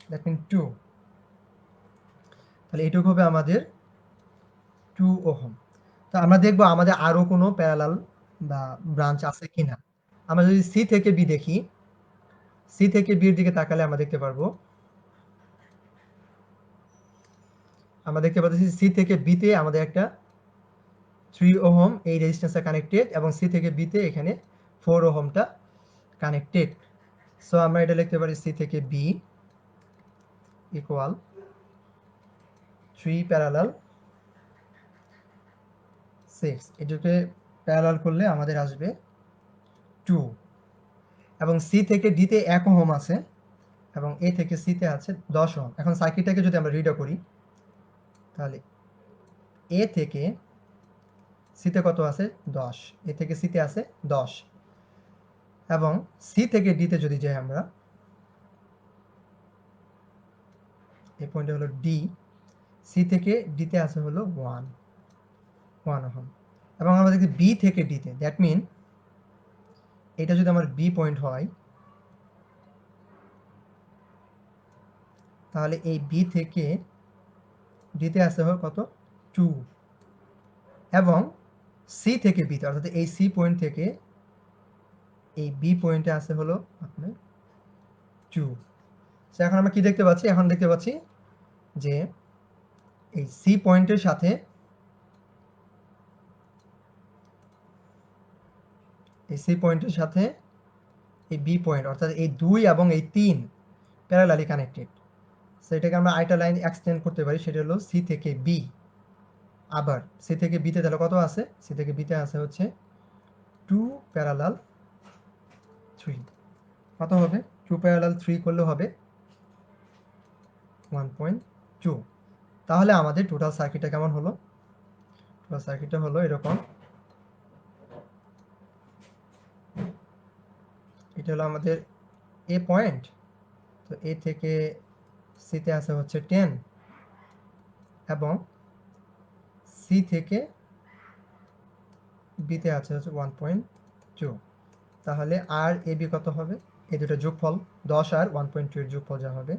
that mean 2, তাহলে এইটুকু হবে আমাদের 2 ওহম। তো আমরা দেখবো আমাদের আরো কোনো প্যারালাল বা ব্রাঞ্চ আছে কিনা। আমরা যদি সি থেকে বি দেখি, সি থেকে বি এর দিকে তাকালে আমরা দেখতে পারবো, আমরা দেখতে পাচ্ছি সি থেকে বিতে আমাদের একটা 3 ওহম এই রেজিস্ট্যান্সটা কানেক্টেড, এবং সি থেকে বিতে এখানে 4 ওহমটা কানেক্টেড। সো আমরা এটা লিখতে পারি সি থেকে বি ইকুয়াল 3 প্যারালাল 6, এটাকে প্যারালাল করলে আমাদের আসবে 2, এবং সি থেকে ডিতে 1 ওহম আছে, এবং এ থেকে সিতে আছে 10 ওহম। এখন সার্কিটটাকে যদি আমরা রিডও করি, তাহলে এ থেকে সিতে কত আছে 10, এ থেকে সিতে আছে 10, এবং সি থেকে ডিতে যদি যাই আমরা, এই পয়েন্টটা হলো ডি, সি থেকে ডিতে আছে হলো 1 ওহম, এবং আমরা দেখি বি থেকে ডিতে, দ্যাট মিন এটা যদি আমার বি পয়েন্ট হয়, তাহলে এই বি থেকে ডিতে আসতে হবে কত 2, এবং সি থেকে বিতে অর্থাৎ এই সি পয়েন্ট থেকে এই বি পয়েন্টে আসতে হলো আপনার 2। সো এখন আমরা কি দেখতে পাচ্ছি, এখন দেখতে পাচ্ছি যে এই সি পয়েন্টের সাথে এই সি পয়েন্টের সাথে এই বি পয়েন্ট, অর্থাৎ এই 2 এবং এই 3 প্যারালালি কানেক্টেড। সো এটাকে আমরা আরেকটা লাইন এক্সটেন্ড করতে পারি, সেটা হলো সি থেকে বি। আবার সি থেকে বিতে তাহলে কত আছে, সি থেকে বিতে আছে হচ্ছে 2 প্যারালাল 3, কত হবে 2 প্যারালাল 3 করলে হবে 1.2। তাহলে আমাদের টোটাল সার্কিটটা কেমন হলো, টোটাল সার্কিটটা হলো এরকম, এটা হলো আমাদের এ পয়েন্ট, তো এ থেকে সিতে আসে হচ্ছে 10, এবং সি থেকে বিতে আছে হচ্ছে 1.2। তাহলে আর এ বি কত হবে, এই দুটো যোগফল 10 আর 1.2 এর যোগফল যা হবে,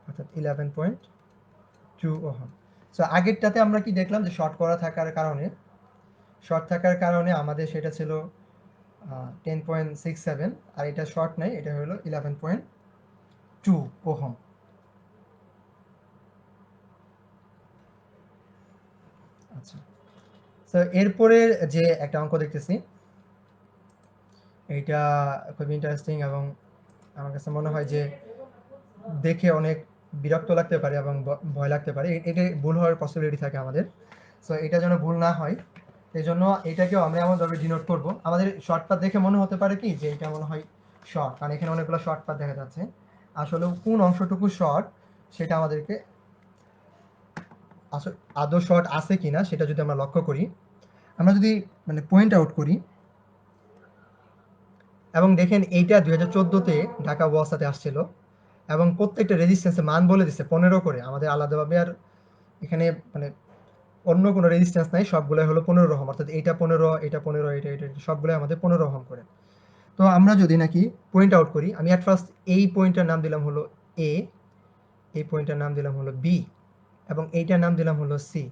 অর্থাৎ 11.2 ওহম। সো আগেরটাতে আমরা কি দেখলাম যে শর্ট করা থাকার কারণে, শর্ট থাকার কারণে আমাদের সেটা ছিল 10.67, আর এটা শর্ট নাই, এটা হলো 11.2 ওহম। আচ্ছা, তো এরপরে যে একটা অঙ্ক দেখতেছি, এইটা খুবই ইন্টারেস্টিং, এবং আমার কাছে মনে হয় যে দেখে অনেক বিরক্ত লাগতে পারে এবং ভয় লাগতে পারে, এটা ভুল হওয়ার পসিবিলিটি থাকে আমাদের। সো এটা যেন ভুল না হয়, এই জন্য এটাকেও আমরা এমনভাবে ডিনোট করব, আমাদের শর্ট পাথ দেখে মনে হতে পারে কি যে এটা মনে হয় শর্ট, কারণ এখানে অনেকগুলো শর্ট পাথ দেখা যাচ্ছে। আসলে কোন অংশটুকু শর্ট সেটা আমাদেরকে আসলে আদৌ শর্ট আছে কিনা সেটা যদি আমরা লক্ষ্য করি, আমরা যদি মানে পয়েন্ট আউট করি এবং দেখেন এইটা 2014-তে ঢাকা ওয়াসাতে আসছিল এবং প্রত্যেকটা রেজিস্ট্যান্সের মান বলে দিচ্ছে 15 করে, আমাদের আলাদাভাবে আর এখানে মানে অন্য কোনো রেজিস্ট্যান্স নাই, সবগুলো হলো 15 ওহম, অর্থাৎ এইটা 15, এটা 15, এটা সবগুলো আমাদের 15 ওহম করে। তো আমরা যদি নাকি পয়েন্ট আউট করি, আমি এট ফার্স্ট এই পয়েন্টটার নাম দিলাম হলো এ, এই পয়েন্টটার নাম দিলাম হলো বি এবং এইটার নাম দিলাম হলো সি।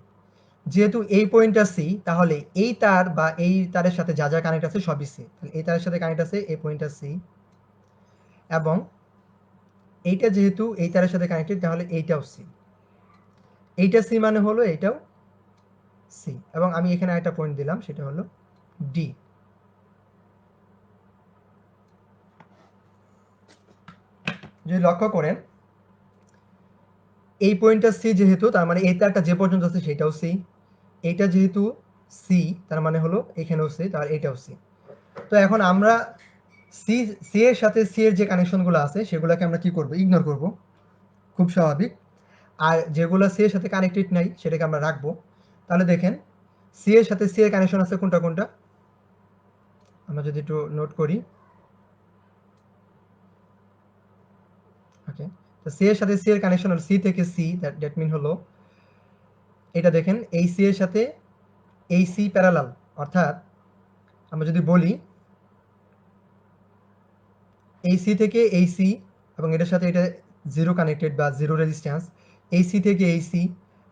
যেহেতু এই পয়েন্টটা সি, তাহলে এই তার বা এই তারের সাথে যা যা কানেক্ট আছে সবই সি। এই তারের সাথে কানেক্ট আছে এই পয়েন্টটা সি, এবং এইটা যেহেতু এই তারের সাথে কানেক্টেড, তাহলে এইটাও সি। এইটা সি মানে হলো এইটাও সি, এবং আমি এখানে একটা পয়েন্ট দিলাম, সেটা হলো ডি। যদি লক্ষ্য করেন এই পয়েন্টটা সি যেহেতু, তার মানে এই তারটা যে পর্যন্ত আছে সেটাও সি, এইটা যেহেতু সি তার মানে হলো এখানেও সি, তার এটাও সি। তো এখন আমরা সি সি এর সাথে সি এর যে কানেকশনগুলো আছে সেগুলোকে আমরা কি করব, ইগনোর করব, খুব স্বাভাবিক। আর যেগুলো সি এর সাথে কানেক্টেড নাই সেটাকে আমরা রাখবো। তাহলে দেখেন সি এর সাথে সি এর কানেকশন আছে কোনটা কোনটা, আমরা যদি একটু নোট করি। ওকে, তো সি এর সাথে সি এর কানেকশন হলো সি থেকে সি, দ্যাট মিন হলো এটা দেখেন এই সি এর সাথে এই সি প্যারালাল, অর্থাৎ আমরা যদি বলি এই সি থেকে এই সি এবং এটার সাথে এটা জিরো কানেক্টেড বা জিরো রেজিস্ট্যান্স, এই সি থেকে এই সি,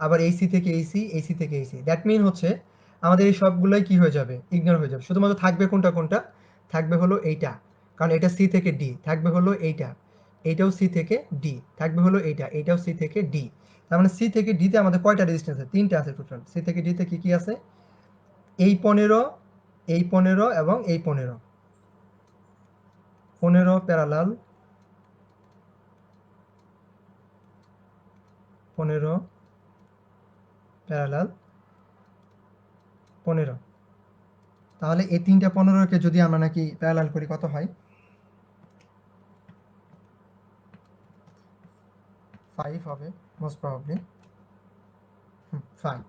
আবার এই সি থেকে এই সি, এই সি থেকে এই সি, দ্যাট মিন হচ্ছে আমাদের এই সবগুলোই কি হয়ে যাবে, ইগনোর হয়ে যাবে। শুধুমাত্র থাকবে কোনটা কোনটা, থাকবে হলো এইটা, কারণ এটা সি থেকে ডি, থাকবে হলো এইটা, এইটাও সি থেকে ডি, থাকবে হলো এইটা, এইটাও সি থেকে ডি। তার মানে সি থেকে ডিতে আমাদের কয়টা রেজিস্ট্যান্স আছে, তিনটা আছে টোটাল। সি থেকে ডিতে কি কি আছে, এই 15, এই 15 এবং এই 15, 15 প্যারালাল, 15 প্যারালাল, 15। তাহলে এই তিনটা 15-কে যদি আমরা নাকি প্যারালাল করি কত হয়, 5 হবে মোস্ট প্রবাবলি। 5।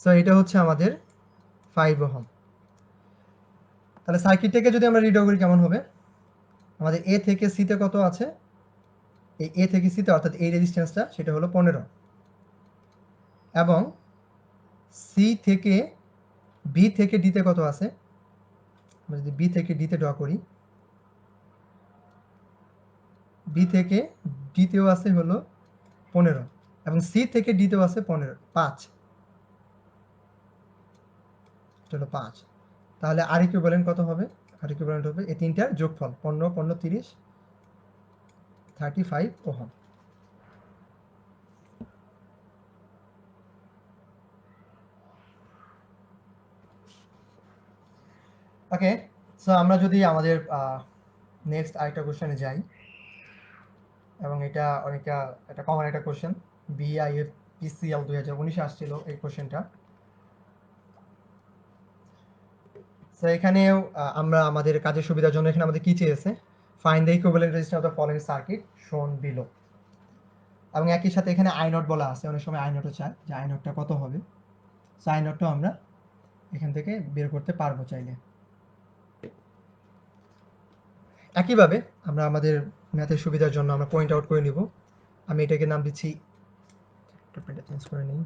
সো এটা হচ্ছে আমাদের 5 ওহম। তাহলে সার্কিটটাকে যদি আমরা রিড্র করি কেমন হবে, আমাদের এ থেকে সিতে কত আছে, এই এ থেকে সিতে অর্থাৎ এই রেজিস্ট্যান্সটা সেটা হলো 15, এবং সি থেকে বি থেকে ডিতে কত আছে, আমরা যদি বি থেকে ডিতে ড্র করি, বি থেকে ডিতেও আছে হলো 15, এবং সি থেকে ডিতেও আছে 15, 5, এটা হলো 5। তাহলে আর ইকুইভ্যালেন্ট কত হবে, আর ইকুইভ্যালেন্ট হবে এই তিনটার যোগফল, 15 15 30, 35 ওহম। ওকে, সো আমরা যদি আমাদের নেক্সট আরেকটা কোশ্চেনে যাই, এবং এটা অনেকটা একটা কমন একটা কোশ্চেন, BIFPCL 2019 আসছিল এই কোশ্চেনটা। সো এখানেও আমরা আমাদের কাজের সুবিধার জন্য এখানে আমাদের কি চেয়েছে, find the equivalent resistance of the following circuit শোন বিলো, এবং একই সাথে এখানে আই নট বলা আছে, অনেক সময় আই নটও চায় যে আই নটটা কত হবে। সো আই নটটাও আমরা এখান থেকে বের করতে পারবো চাইলে। একইভাবে আমরা আমাদের ম্যাথের সুবিধার জন্য আমরা পয়েন্ট আউট করে নিব। আমি এটাকে নাম দিচ্ছি, পেনটা চেঞ্জ করে নিই।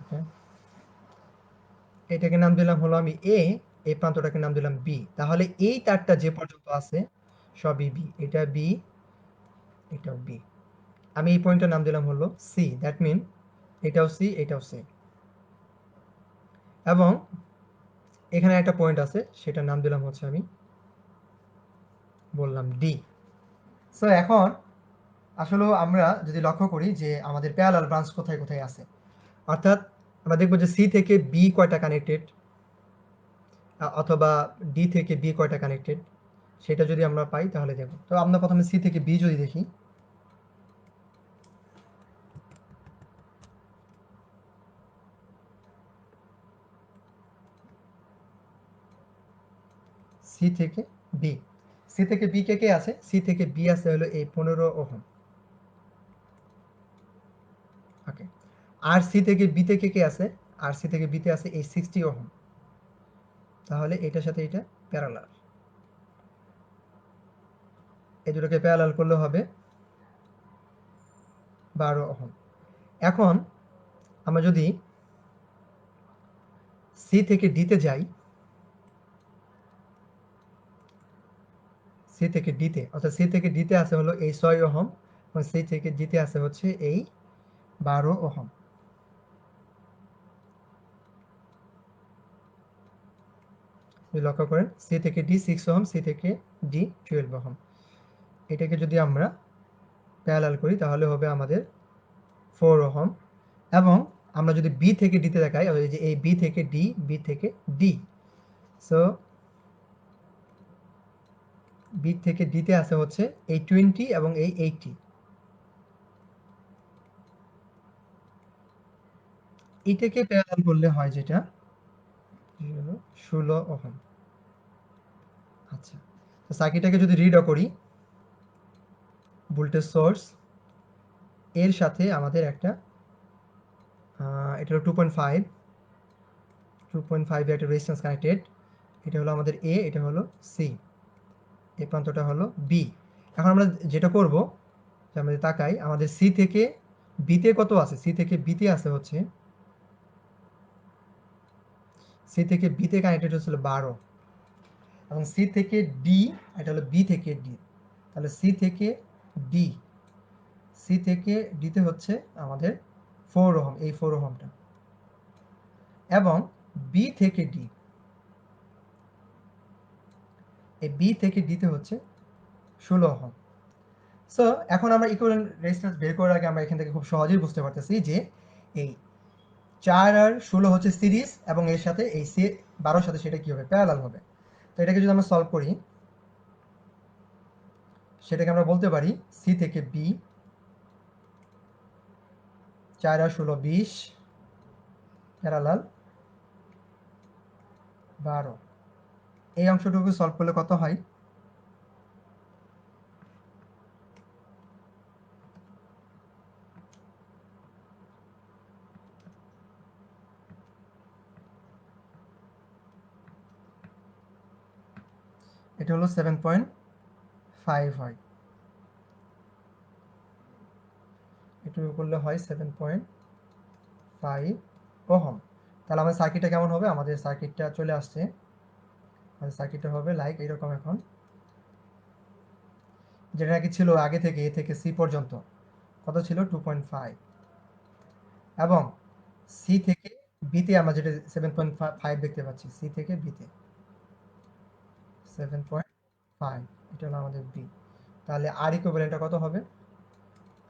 ওকে, এটাকে নাম দিলাম হলো আমি এ, এই প্রান্তটাকে নাম দিলাম বি। তাহলে এই তারটা যে পর্যন্ত আছে সবই বি, এটা বি, এটাও বি। আমি এই পয়েন্টটার নাম দিলাম হলো সি, দ্যাট মিন এটাও সি, এটাও সি, এবং এখানে একটা পয়েন্ট আছে সেটার নাম দিলাম হচ্ছে আমি বললাম ডি। সো এখন আসলে আমরা যদি লক্ষ্য করি যে আমাদের প্যারালাল ব্রাঞ্চ কোথায় কোথায় আছে, অর্থাৎ আমরা দেখবো যে সি থেকে বি কয়টা কানেক্টেড, অথবা ডি থেকে বি কয়টা কানেক্টেড, সেটা যদি আমরা পাই তাহলে দেখব। তো আমরা প্রথমে সি থেকে বি যদি দেখি, সি থেকে বি, সি থেকে বি কে কে আছে, সি থেকে বি আছে হলো এই 15 ওহম। ওকে, আর সি থেকে বিতে কে কে আছে, আর সি থেকে বিতে আছে এই 60 ওহম। তাহলে এটার সাথে এটা প্যারালাল, এই দুটোকে প্যারালাল করলে হবে 12 ওহম। এখন আমরা যদি সি থেকে ডিতে যাই, সি থেকে ডিতে, অর্থাৎ সি থেকে ডিতে আছে হলো এই 6 ওহম এবং সি থেকে ডিতে আছে হচ্ছে এই 12 ওহম। লক্ষ্য করেন, সি থেকে ডি 6 ওহম, সি থেকে ডি 12 ওহম। এটাকে যদি আমরা প্যারালাল করি তাহলে হবে আমাদের 4 ওহম। এবং আমরা যদি বি থেকে ডিতে দেখাই, এই যে এই বি থেকে ডি, বি থেকে ডি, সো বি থেকে ডিতে আছে হচ্ছে এই 20 এবং এই 80। এটাকে প্যারালাল করলে হয় যেটা 16 ওহম। আচ্ছা, তো সার্কিটটাকে যদি রিডও করি, ভোল্টেজ সোর্স এর সাথে আমাদের একটা এটা হলো 2.5 এর একটা রেজিস্ট্যান্স কানেক্টেড। এটা হলো আমাদের এ, এটা হলো সি, এই প্রান্তটা হলো বি। এখন আমরা যেটা করব, যে আমরা তাকাই আমাদের সি থেকে বিতে কত আছে, সি থেকে বিতে আছে হচ্ছে, সি থেকে বিতে কানেক্টেড হচ্ছিল 12 এবং সি থেকে ডি, এটা হলো বি থেকে ডি, তাহলে সি থেকে ডি, সি থেকে ডিতে হচ্ছে আমাদের 4 ওহম, এই 4 ওহমটা, এবং বি থেকে ডি, এই বি থেকে ডিতে হচ্ছে 16 ওহম। সো এখন আমরা ইকুইভ্যালেন্ট রেজিস্ট্যান্স বের করার আগে আমরা এখান থেকে খুব সহজেই বুঝতে পারতেছি যে এই 4 আর 16 হচ্ছে সিরিজ এবং এর সাথে এই সি 12 সাথে সেটা কি হবে, প্যারালাল হবে। তো এটাকে যদি আমরা সলভ করি, সেটাকে আমরা বলতে পারি সি থেকে বি, 4 আর 16 20, প্যারালাল 12। এই অংশটুকু সলভ করলে কত হয়, এটা হলো 7.5 হয়, এটুকু করলে হয় 7.5 ওহম। তাহলে আমাদের সার্কিটটা কেমন হবে, আমাদের সার্কিটটা চলে আসছে, আমাদের সার্কিটটা হবে লাইক এরকম। এখন যেটা নাকি ছিল আগে থেকে এ থেকে সি পর্যন্ত কত ছিল, 2.5, এবং সি থেকে বিতে আমরা যেটা 7.5 দেখতে পাচ্ছি, সি থেকে বিতে 7.5, এটা হলো আমাদের বি। তাহলে আর ইকুইভ্যালেন্টটা কত হবে,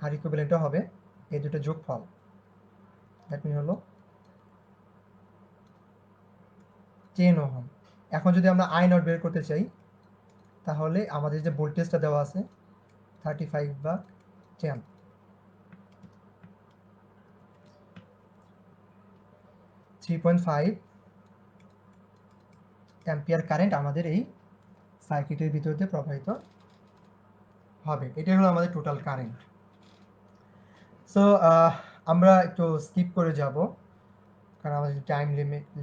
আর ইকুইভ্যালেন্টটা হবে এই দুটো যোগফল, দ্যাট মিন হলো 10 ওহম। এখন যদি আমরা আই নট বের করতে চাই, তাহলে আমাদের যে ভোল্টেজটা দেওয়া আছে 35/10, 3.5 অ্যাম্পিয়ার কারেন্ট আমাদের এই সার্কিটের ভিতর দিয়ে প্রবাহিত হবে। এটাই হলো আমাদের টোটাল কারেন্ট। সো আমরা একটু স্কিপ করে যাব, কারণ আমাদের টাইম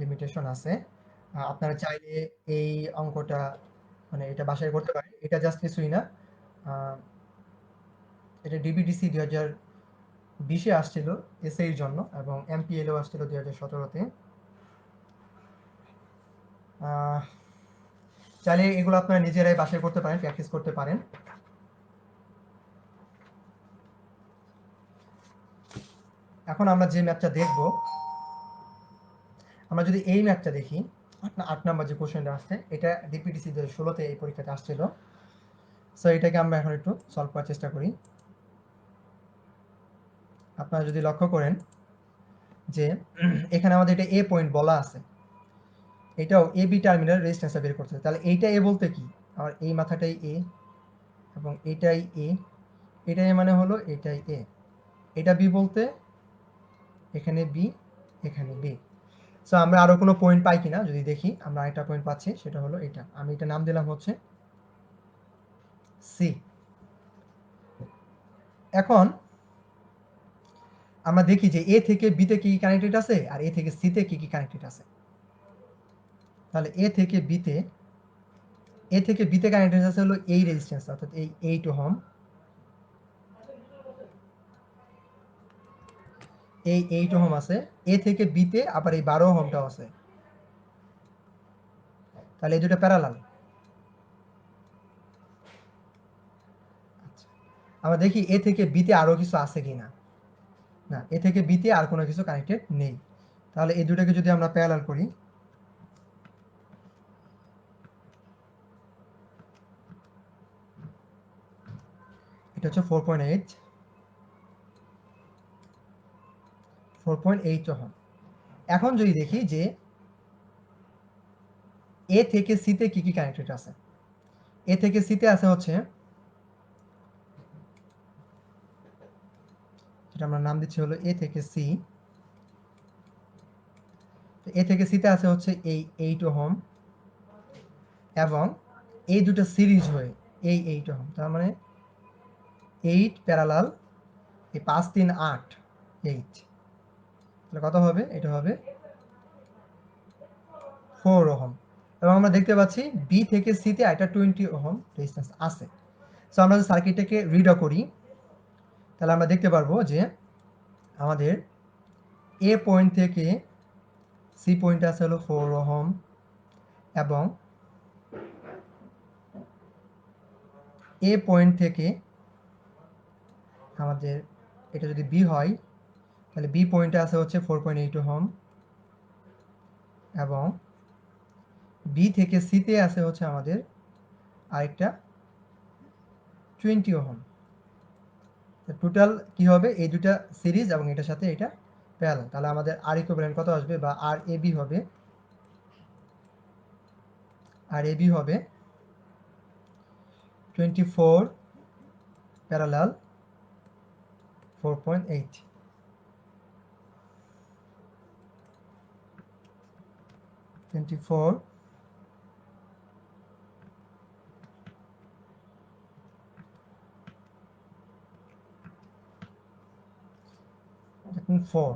লিমিটেশন আছে। আপনারা চাইলে এই অঙ্কটা মানে এটা বাসায় করতে পারেন, এটা জাস্ট কিছুই না, এটা ডিবিডিসি 2020-এ আসছিল এসএর জন্য, এবং এমপিএলও আসছিল 2017-তে। চাইলে এগুলো আপনারা নিজেরাই বাসায় করতে পারেন, প্র্যাকটিস করতে পারেন। এখন আমরা যে ম্যাথটা দেখব, আমরা যদি এই ম্যাথটা দেখি, 8 নাম্বার যে কোশ্চেনটা আসছে, এটা ডিপিডিসি 2016-তে এই পরীক্ষাতে আসছিল। সো এটাকে আমরা এখন একটু সলভ করার চেষ্টা করি। আপনারা যদি লক্ষ্য করেন যে এখানে আমাদের এটা এ পয়েন্ট বলা আছে, এটাও এ বি টার্মিনাল রেজিস্ট্যান্সটা বের করতে হবে। তাহলে এইটা এ বলতে কি, আর এই মাথাটাই এ এবং এটাই এ, এটাই মানে হলো এটাই এ, এটা বি বলতে এখানে বি, এখানে বি। সো আমরা আরো কোনো পয়েন্ট পাই কিনা যদি দেখি, আমরা আরেকটা পয়েন্ট পাচ্ছি, সেটা হলো এটা, আমি এটা নাম দিলাম হচ্ছে সি। এখন আমরা দেখি যে এ থেকে বিতে কি কি কানেক্টেড আছে আর এ থেকে সিতে কি কি কানেক্টেড আছে। তাহলে এ থেকে বিতে কানেক্টেড আছে হলো এই রেজিস্ট্যান্স, অর্থাৎ এই 8 ওহম, এই 8 ওহম আছে। এ থেকে বিতে আবার এই 12 ওহমটাও আছে, তাহলে এই দুটো প্যারালাল। আচ্ছা, আমরা দেখি এ থেকে বিতে আরো কিছু আছে কিনা। না, এ থেকে বিতে আর কোনো কিছু কানেক্টেড নেই। তাহলে এই দুটোকে যদি আমরা প্যারালাল করি, এটা হচ্ছে 4.8 ওহম। এখন যদি দেখি যে এ থেকে সিতে কি কি কানেক্টেড আছে, এ থেকে সিতে আছে হচ্ছে, যেটা আমরা নাম দিচ্ছি হলো এ থেকে সি। এ থেকে সিতে আছে হচ্ছে এই 8 ওহম এবং এই দুটো সিরিজ হয়ে এই 8 ওহম, তার মানে 8 প্যারালাল এই 5 3 8, 8, তাহলে কত হবে, এটা হবে 4 ওহম। এবং আমরা দেখতে পাচ্ছি বি থেকে সিতে একটা 20 ওহম রেজিস্ট্যান্স আছে। সো আমরা যদি সার্কিটটাকে রিড্র করি, তাহলে আমরা দেখতে পারবো যে আমাদের এ পয়েন্ট থেকে সি পয়েন্টে আছে হলো 4 ওহম এবং এ পয়েন্ট থেকে আমাদের এটা যদি বি হয়, তাহলে বি পয়েন্টে আছে হচ্ছে 4.8 ওহম এবং বি থেকে সিতে আছে হচ্ছে আমাদের আরেকটা 20 ওহম। টোটাল কি হবে, এই দুটা সিরিজ এবং এটার সাথে এটা প্যারালাল, তাহলে আমাদের আর ইকুইভ্যালেন্ট কত আসবে, বা আর এবি হবে, আর এবি হবে 24 প্যারালাল 4.8, 24 4।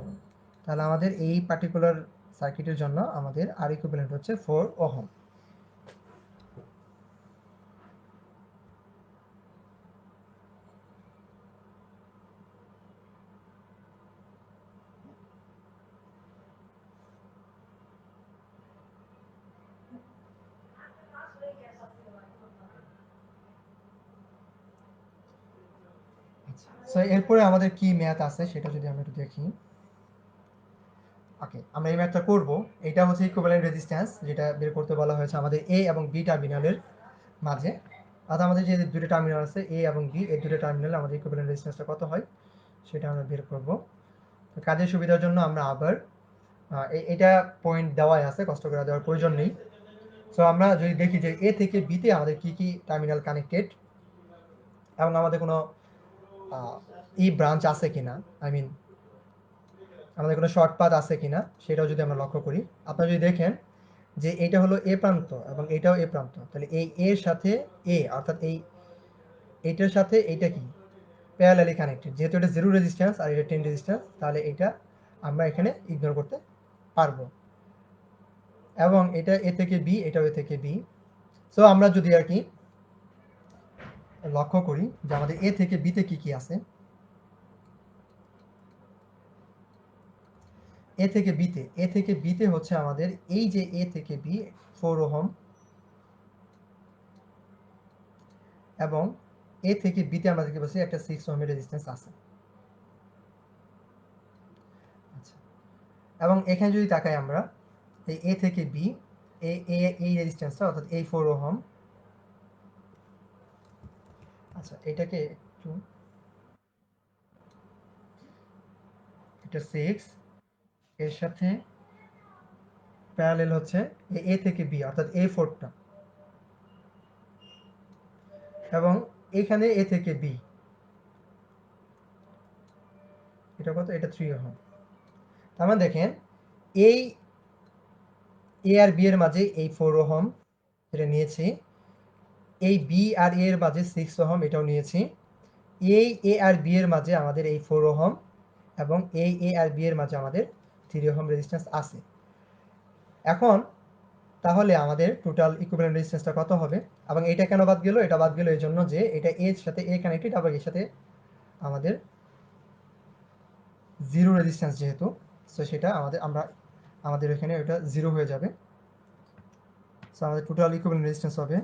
তাহলে আমাদের এই পার্টিকুলার সার্কিটের জন্য আমাদের আর ইকুইভ্যালেন্ট হচ্ছে 4 ওহম। সো এরপরে আমাদের কি ম্যাথ আছে সেটা যদি আমরা একটু দেখি। ওকে, আমরা এই ম্যাথটা করব। এটা হচ্ছে ইকুইভ্যালেন্ট রেজিস্ট্যান্স, যেটা বের করতে বলা হয়েছে আমাদের এ এবং বি টার্মিনালের মাঝে। অর্থাৎ আমাদের যে দুটো টার্মিনাল আছে এ এবং বি, এই দুটো টার্মিনালে আমাদের ইকুইভ্যালেন্ট রেজিস্ট্যান্সটা কত হয় সেটা আমরা বের করব। তো কাজের সুবিধার জন্য আমরা আবার এটা পয়েন্ট দেওয়াই আছে, কষ্ট করে দেওয়ার প্রয়োজন নেই। সো আমরা যদি দেখি যে এ থেকে বিতে আমাদের কি কি টার্মিনাল কানেক্টেড এবং আমাদের কোনো ই ব্রাঞ্চ আছে কিনা, আই মিন আমাদের কোনো শর্ট পাথ আছে কিনা সেটাও যদি আমরা লক্ষ্য করি। আপনারা যদি দেখেন যে এটা হলো এ প্রান্ত এবং এটাও এ প্রান্ত, তাহলে এই এর সাথে এ, অর্থাৎ এইটার সাথে এইটা কি প্যারালালি কানেক্টেড, যেহেতু এটা 0 রেজিস্ট্যান্স আর এটা 10 রেজিস্ট্যান্স, তাহলে এটা আমরা এখানে ইগনোর করতে পারবো। এবং এটা এ থেকে বি, এটাও এ থেকে বি। সো আমরা যদি আর কি লক্ষ্য করি যে আমাদের এ থেকে বিতে কি কি আছে, এ থেকে বিতে হচ্ছে আমাদের এই যে এ থেকে বি 4 ওহম এবং এ থেকে বিতে আমরা দেখতে পাচ্ছি একটা 6 ওহমের রেজিস্ট্যান্স আছে। আচ্ছা, এবং এখানে যদি তাকাই আমরা এই এ থেকে বি, এই রেজিস্ট্যান্সটা অর্থাৎ এই 4 ওহম। আচ্ছা, এটাকে একটু, এটা 6 এর সাথে প্যারালেল হচ্ছে এ থেকে বি অর্থাৎ এই 4টা, এবং এখানে এ থেকে বি, এটা কত, এটা 3 ওহম। তার মানে দেখেন এই এ আর বি এর মাঝে এই 4 ওহম এটা নিয়েছি, এই বি আর এ এর মাঝে 6 ওহম এটাও নিয়েছি, এই এ আর বি এর মাঝে আমাদের এই 4 ওহম এবং এই এ আর বি এর মাঝে আমাদের 3 ওহম রেজিস্ট্যান্স আছে। এখন তাহলে আমাদের টোটাল ইকুইভ্যালেন্ট রেজিস্ট্যান্সটা কত হবে? এবং এটা কেন বাদ গেল? এটা বাদ গেল এই জন্য যে এটা এর সাথে এ কানেক্টেড, আবার এর সাথে আমাদের জিরো রেজিস্ট্যান্স যেহেতু, সো সেটা আমাদের এখানে এটা জিরো হয়ে যাবে। সো আমাদের টোটাল ইকুইভ্যালেন্ট রেজিস্ট্যান্স হবে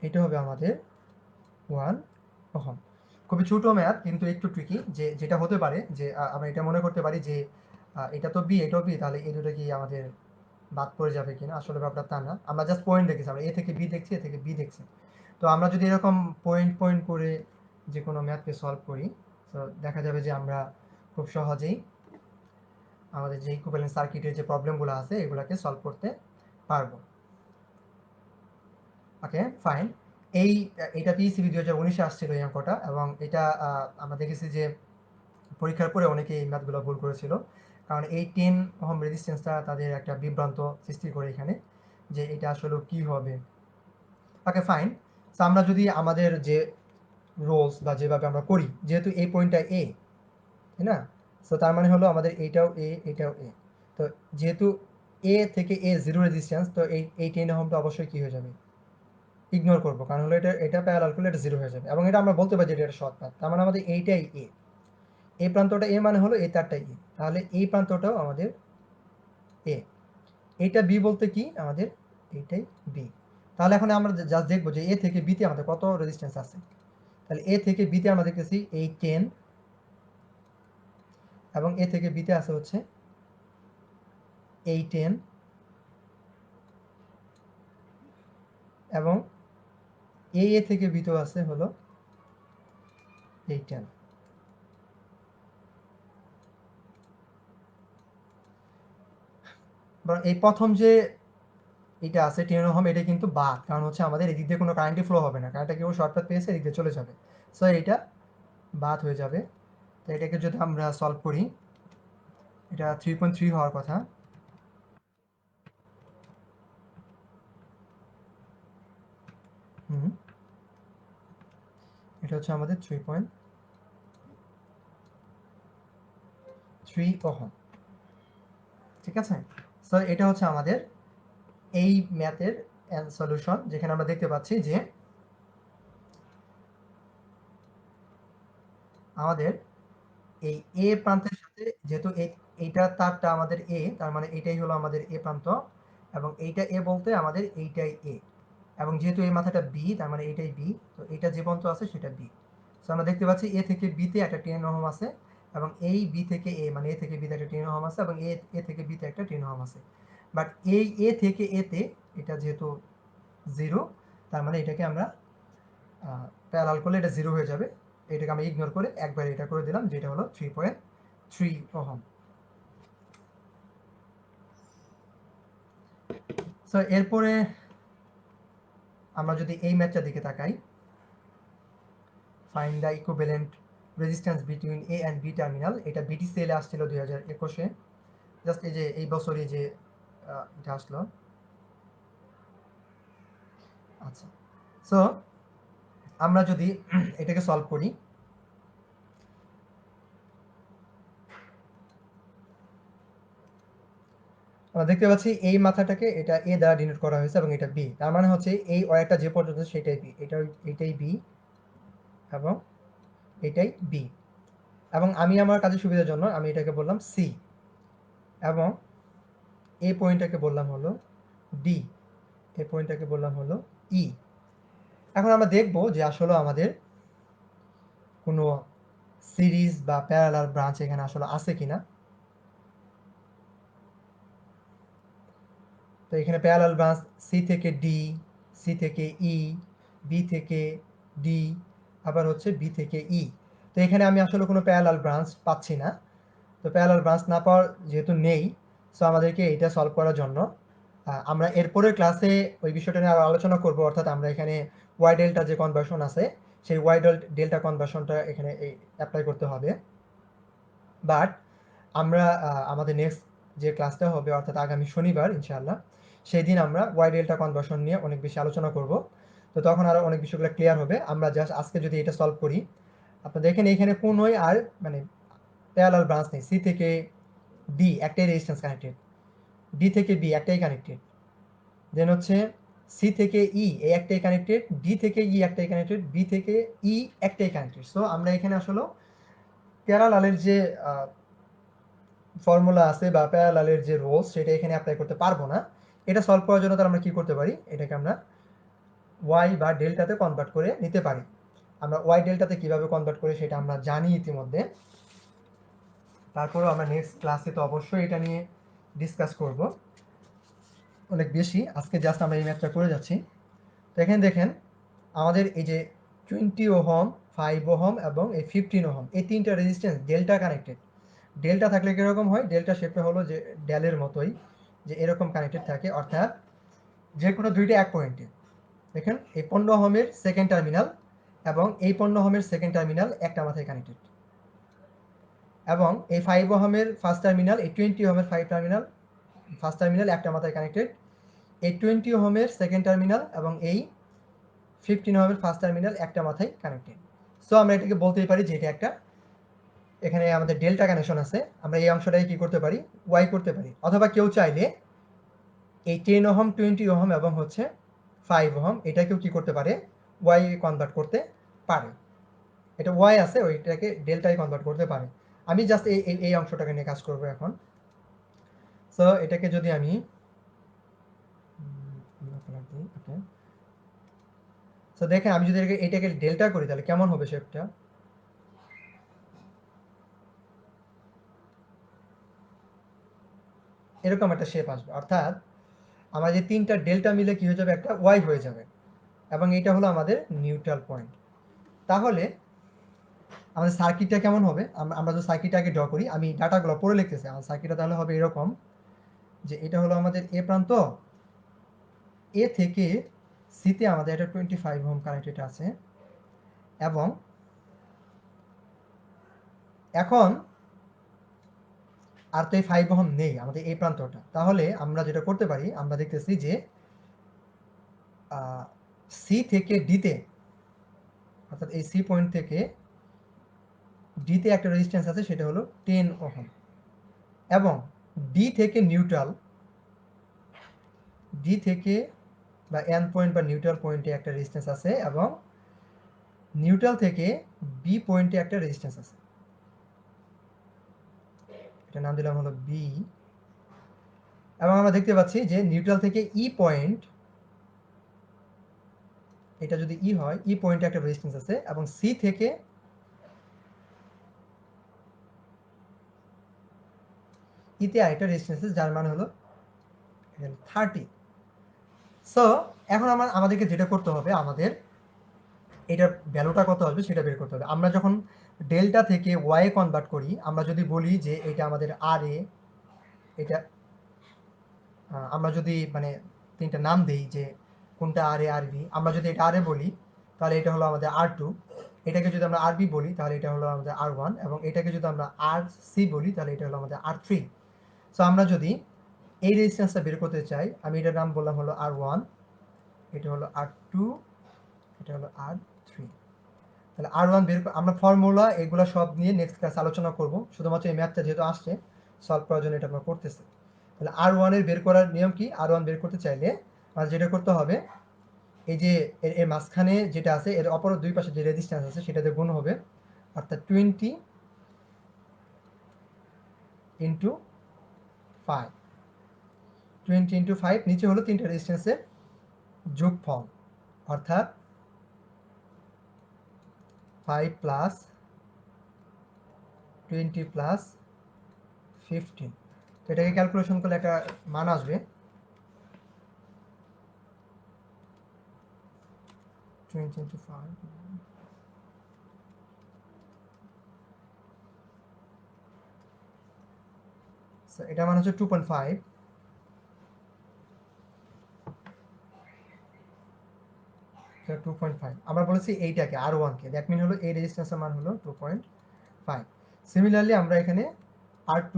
এটা হবে আমাদের 1 ওহম। খুবই ছোট ম্যাথ কিন্তু একটু ট্রিকি, যেটা হতে পারে যে আমরা এটা মনে করতে পারি যে এটা তো বি, এটাও বি, তাহলে এই দুটো কি আমাদের বাদ পড়ে যাবে কিনা? আসলে ব্যাপারটা তা না, আমরা জাস্ট পয়েন্ট দেখেছি, আমরা এ থেকে বি দেখছি, এ থেকে বি দেখছি। তো আমরা যদি এরকম পয়েন্ট পয়েন্ট করে যে কোনো ম্যাথকে সলভ করি, তো দেখা যাবে যে আমরা খুব সহজেই আমাদের যে ইকুইভ্যালেন্ট সার্কিটের যে প্রবলেমগুলো আছে এগুলোকে সলভ করতে পারবো। Okay fine. এটা পিএসসিবি 2019-এ আসছিল এই অঙ্কটা, এবং এটা আমরা দেখেছি যে পরীক্ষার পরে অনেকে এই ম্যাথগুলো ভুল করেছিল, কারণ এই 10 ওহম রেজিস্ট্যান্সটা তাদের একটা বিভ্রান্ত সৃষ্টি করে এখানে, যে এটা আসলে কি হবে। Okay fine. সো আমরা যদি আমাদের যে রোলস বা যেভাবে আমরা করি, যেহেতু এই পয়েন্টটা এ, তাই না? সো তার মানে হলো আমাদের এইটাও এ, এটাও এ। তো যেহেতু এ থেকে এ জিরো রেজিস্ট্যান্স, তো এই 10 ওহমটা অবশ্যই কি হয়ে যাবে, ইগনোর করবো, কারণ হলো এটা প্যারালাল করলে এটা জিরো হয়ে যাবে, এবং এটা আমরা বলতে পারি যে এটা শর্ট পাথ। তার মানে আমাদের এইটাই এ, এই প্রান্তটা এ মানে হলো এই তারটাই এ, তাহলে এই প্রান্তটাও আমাদের এ। এইটা বি বলতে কি আমাদের এইটাই বি। তাহলে এখন আমরা জাস্ট দেখবো যে এ থেকে বিতে আমাদের কত রেজিস্ট্যান্স আছে। তাহলে এ থেকে বিতে আমরা দেখতেছি এই 10, এবং এ থেকে বিতে আছে হচ্ছে এই 10, এবং এ থেকে বিতেও আছে হলো এই 10। এই প্রথম যে এটা আছে 10 ওহম, এটা কিন্তু বাদ, কারণ হচ্ছে আমাদের এদিক দিয়ে কোনো কারেন্টই ফ্লো হবে না, কারেন্টটা কেউ শর্ট পাথ পেয়েছে এদিক দিয়ে চলে যাবে, সো এটা বাদ হয়ে যাবে। তো এটাকে যদি আমরা সলভ করি, এটা 3.3 হওয়ার কথা। হুম, এটা হচ্ছে আমাদের 3.3 ওহম। ঠিক আছে, সো এটা হচ্ছে আমাদের এই ম্যাথের সলিউশন, যেখানে আমরা দেখতে পাচ্ছি যে আমাদের এই এ প্রান্তের সাথে, যেহেতু এইটা তারটা আমাদের এ, তার মানে এটাই হলো আমাদের এ প্রান্ত, এবং এইটা এ বলতে আমাদের এইটাই এ, এবং যেহেতু এই মাথাটা বি, তার মানে এটাই বি, তো এটা যে পর্যন্ত আছে সেটা বি। সো আমরা দেখতে পাচ্ছি এ থেকে বিতে একটা 10 ওহম আছে, এবং এই বি থেকে এ, মানে এ থেকে বিতে একটা 10 ওহম আছে, এবং এ থেকে বিতে একটা 10 ওহম আছে। বাট এই এ থেকে এতে এটা যেহেতু জিরো, তার মানে এটাকে আমরা প্যারালাল করলে এটা জিরো হয়ে যাবে, এটাকে আমরা ইগনোর করে একবার এটা করে দিলাম, যেটা হলো 3.3 ওহম। সো এরপরে আমরা যদি এই ম্যাথটার দিকে তাকাই, find the equivalent resistance between A and B terminal, এটা বিটিসিএল এ আসছিল 2021-এ, জাস্ট এই যে এই বছরই যে এটা আসলো। আচ্ছা, সো আমরা যদি এটাকে সলভ করি, আমরা দেখতে পাচ্ছি এই মাথাটাকে এটা এ দ্বারা ডিনোট করা হয়েছে, এবং এটা বি, তার মানে হচ্ছে এই ওয়্যারটা যে পর্যন্ত সেটাই বি, এটাই বি, এবং এটাই বি, এবং আমি আমার কাজের সুবিধার জন্য আমি এটাকে বললাম সি, এবং এই পয়েন্টটাকে বললাম হলো ডি, এই পয়েন্টটাকে বললাম হলো ই। এখন আমরা দেখব যে আসলে আমাদের কোনো সিরিজ বা প্যারালাল ব্রাঞ্চ এখানে আসলে আছে কিনা। তো এখানে প্যারালাল ব্রাঞ্চ সি থেকে ডি, সি থেকে ই, বি থেকে ডি, আবার হচ্ছে বি থেকে ই। তো এখানে আমি আসলে কোনো প্যারালাল ব্রাঞ্চ পাচ্ছি না, তো প্যারালাল ব্রাঞ্চ না পাওয়ার যেহেতু নেই, সো আমাদেরকে এটা সলভ করার জন্য আমরা এরপরের ক্লাসে ওই বিষয়টা নিয়ে আরো আলোচনা করব। অর্থাৎ আমরা এখানে ওয়াই ডেল্টা যে কনভার্সন আছে সেই ওয়াই ডেল্টা কনভার্সনটা এখানে অ্যাপ্লাই করতে হবে। বাট আমরা আমাদের নেক্সট যে ক্লাসটা হবে অর্থাৎ আগামী শনিবার ইনশাআল্লাহ, সেই দিন আমরা ওয়াই ডেল্টা কনভার্সন নিয়ে অনেক বেশি আলোচনা করব। তো তখন আরো অনেক বিষয়গুলো ক্লিয়ার হবে। আমরা জাস্ট আজকে যদি এটা সলভ করি, আপনারা দেখেন এখানে কোনোই আর মানে প্যারালাল ব্রাঞ্চ নেই। সি থেকে ডি একটাই রেজিস্ট্যান্স কানেক্টেড, ডি থেকে বি একটাই কানেক্টেড, দেন হচ্ছে সি থেকে ই এই একটাই কানেক্টেড, ডি থেকে ই একটাই কানেক্টেড, বি থেকে ই একটাই কানেক্টেড। সো আমরা এখানে আসলে প্যারালালের যে ফর্মুলা আছে বা প্যারালালের যে রোলস সেটা এখানে অ্যাপ্লাই করতে পারবো না। এটা সলভ করার জন্য তাহলে আমরা কি করতে পারি, এটাকে আমরা ওয়াই বা ডেল্টাতে কনভার্ট করে নিতে পারি। আমরা ওয়াই ডেল্টাতে কিভাবে কনভার্ট করি সেটা আমরা জানি ইতিমধ্যে। তারপরেও আমরা নেক্সট ক্লাসে তো অবশ্যই এটা নিয়ে ডিসকাস করব অনেক বেশি। আজকে জাস্ট আমরা এই ম্যাথটা করে যাচ্ছি। তো এখানে দেখেন আমাদের এই যে 20 ওহম, 5 ওহম এবং এই 15 ওহম এই তিনটা রেজিস্ট্যান্স ডেল্টা কানেক্টেড। ডেল্টা থাকলে কিরকম হয়, ডেল্টা শেপটা হলো যে ডেলের মতোই, যে এরকম কানেক্টেড থাকে, অর্থাৎ যে কোনো দুইটা এক পয়েন্টে। দেখেন এই 15 ওহমের সেকেন্ড টার্মিনাল এবং এই 15 ওহমের সেকেন্ড টার্মিনাল একটা মাথায় কানেক্টেড, এবং এই 5 ওহমের ফার্স্ট টার্মিনাল, এই 20 ওহমের ফার্স্ট টার্মিনাল একটা মাথায় কানেক্টেড, এই 20 ওহমের সেকেন্ড টার্মিনাল এবং এই 15 ওহমের ফার্স্ট টার্মিনাল একটা মাথায় কানেক্টেড। সো আমরা এটাকে বলতেই পারি যে এটা একটা, এখানে আমাদের ডেল্টা কানেকশন আছে। আমরা এই অংশটাকে কি করতে পারি, ওয়াই করতে পারি, অথবা কেউ চাইলে এই 10 ওহম, 20 ওহম এবং হচ্ছে 5 ওহম এটাকেও কি করতে পারে, ওয়াই কনভার্ট করতে পারে। এটা ওয়াই আছে, ওইটাকে ডেল্টায় কনভার্ট করতে পারে। আমি জাস্ট এই অংশটাকে নিয়ে কাজ করব এখন। সো এটাকে যদি আমি ওকে, সো দেখেন আমি যদি এটাকে ডেল্টা করি তাহলে কেমন হবে শেপটা। এরকম একটা শেপ আসবে, অর্থাৎ আমার যে তিনটা ডেল্টা মিলে কি হয়ে যাবে, একটা ওয়াই হয়ে যাবে, এবং এটা হলো আমাদের নিউট্রাল পয়েন্ট। তাহলে আমাদের সার্কিটটা কেমন হবে, আমরা যদি সার্কিটটাকে ড্র করি, আমি ডাটাগুলো পড়ে লিখতেছি। আমার সার্কিটটা তাহলে হবে এরকম, যে এটা হলো আমাদের এ প্রান্ত, এ থেকে সিতে আমাদের একটা 25 ওহম কানেক্টেড আছে, এবং এখন আর তো এই 5 ওহম নেই আমাদের এই প্রান্তটা। তাহলে আমরা যেটা করতে পারি, আমরা দেখতেছি যে সি থেকে ডিতে, অর্থাৎ এই সি পয়েন্ট থেকে ডিতে একটা রেজিস্ট্যান্স আছে, সেটা হলো 10 ওহম, এবং ডি থেকে নিউট্রাল, ডি থেকে বা এন পয়েন্ট বা নিউট্রাল পয়েন্টে একটা রেজিস্ট্যান্স আছে, এবং নিউট্রাল থেকে বি পয়েন্টে একটা রেজিস্ট্যান্স আছে, এটা নাম দিলাম হলো বি। এবং আমরা দেখতে পাচ্ছি যে নিউট্রাল থেকে ই পয়েন্ট, এটা যদি ই হয়, ই পয়েন্টে একটা রেজিস্ট্যান্স আছে, এবং সি থেকে ইতে আরেকটা রেজিস্ট্যান্স আছে, যার মানে হলো 30। সো এখন আমাদেরকে যেটা করতে হবে, আমাদের এটার ভ্যালুটা কত আসবে সেটা বের করতে হবে। আমরা যখন ডেল্টা থেকে ওয়াই কনভার্ট করি, আমরা যদি বলি যে এটা আমাদের আর এ, এটা আমরা যদি মানে তিনটা নাম দেই যে কোনটা আর এ আর বি, আমরা যদি এটা আর এ বলি তাহলে এটা হলো আমাদের আর টু, এটাকে যদি আমরা আর বি বলি তাহলে এটা হলো আমাদের আর ওয়ান, এবং এটাকে যদি আমরা আর সি বলি তাহলে এটা হলো আমাদের আর থ্রি। সো আমরা যদি এই রেজিস্ট্যান্সটা বের করতে চাই, আমি এটার নাম বললাম হলো আর ওয়ান, এটা হলো আর টু, এটা হলো আর থ্রি। তাহলে আর ওয়ান বের, আমরা ফর্মুলা এগুলো সব নিয়ে নেক্সট ক্লাস আলোচনা করব। শুধুমাত্র এই ম্যাথটা যেহেতু আসছে সলভ করার জন্য এটা আমরা করতেছি। তাহলে আর ওয়ানের বের করার নিয়ম কি, আর ওয়ান বের করতে চাইলে আমাদের যেটা করতে হবে, এই যে এর মাঝখানে যেটা আছে, এর অপর দুই পাশে যে রেজিস্ট্যান্স আছে সেটাতে গুণ হবে, অর্থাৎ 20 ইন্টু 5, 20 ইন্টু 5, নিচে হলো তিনটা রেজিস্ট্যান্সের যোগফল, অর্থাৎ 5 প্লাস 20 প্লাস 15। তো এটাকে ক্যালকুলেশন করলে একটা মান আসবে 20 ইন্টু 5, এটা মানে হচ্ছে 2.5, এটা 2.5 আমরা বলেছি এইটাকে R1 কে, দ্যাট মিন হলো এই রেজিস্ট্যান্সের মান হলো 2.5। সিমিলারলি আমরা এখানে R2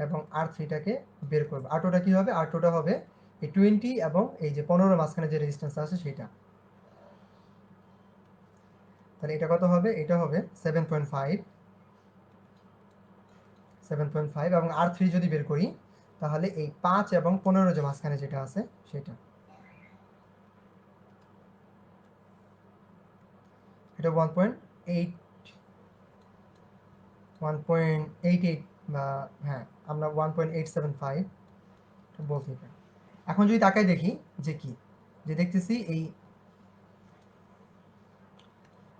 এবং R3টাকে বের করব। R2টা কি হবে? R2টা হবে এই 20 এবং এই যে 15 মাঝখানে যে রেজিস্ট্যান্স আছে সেটা। তাহলে এটা কত হবে? এটা হবে 7.5 এবং R3 যদি বের করি তাহলে এই 5 এবং 15 যে মাঝখানে যেটা আছে সেটা। এটা 1.88 বা হ্যাঁ আমরা 1.875 বলতেই পারি। এখন যদি তাকাই দেখি যে কি, যে দেখতেছি এই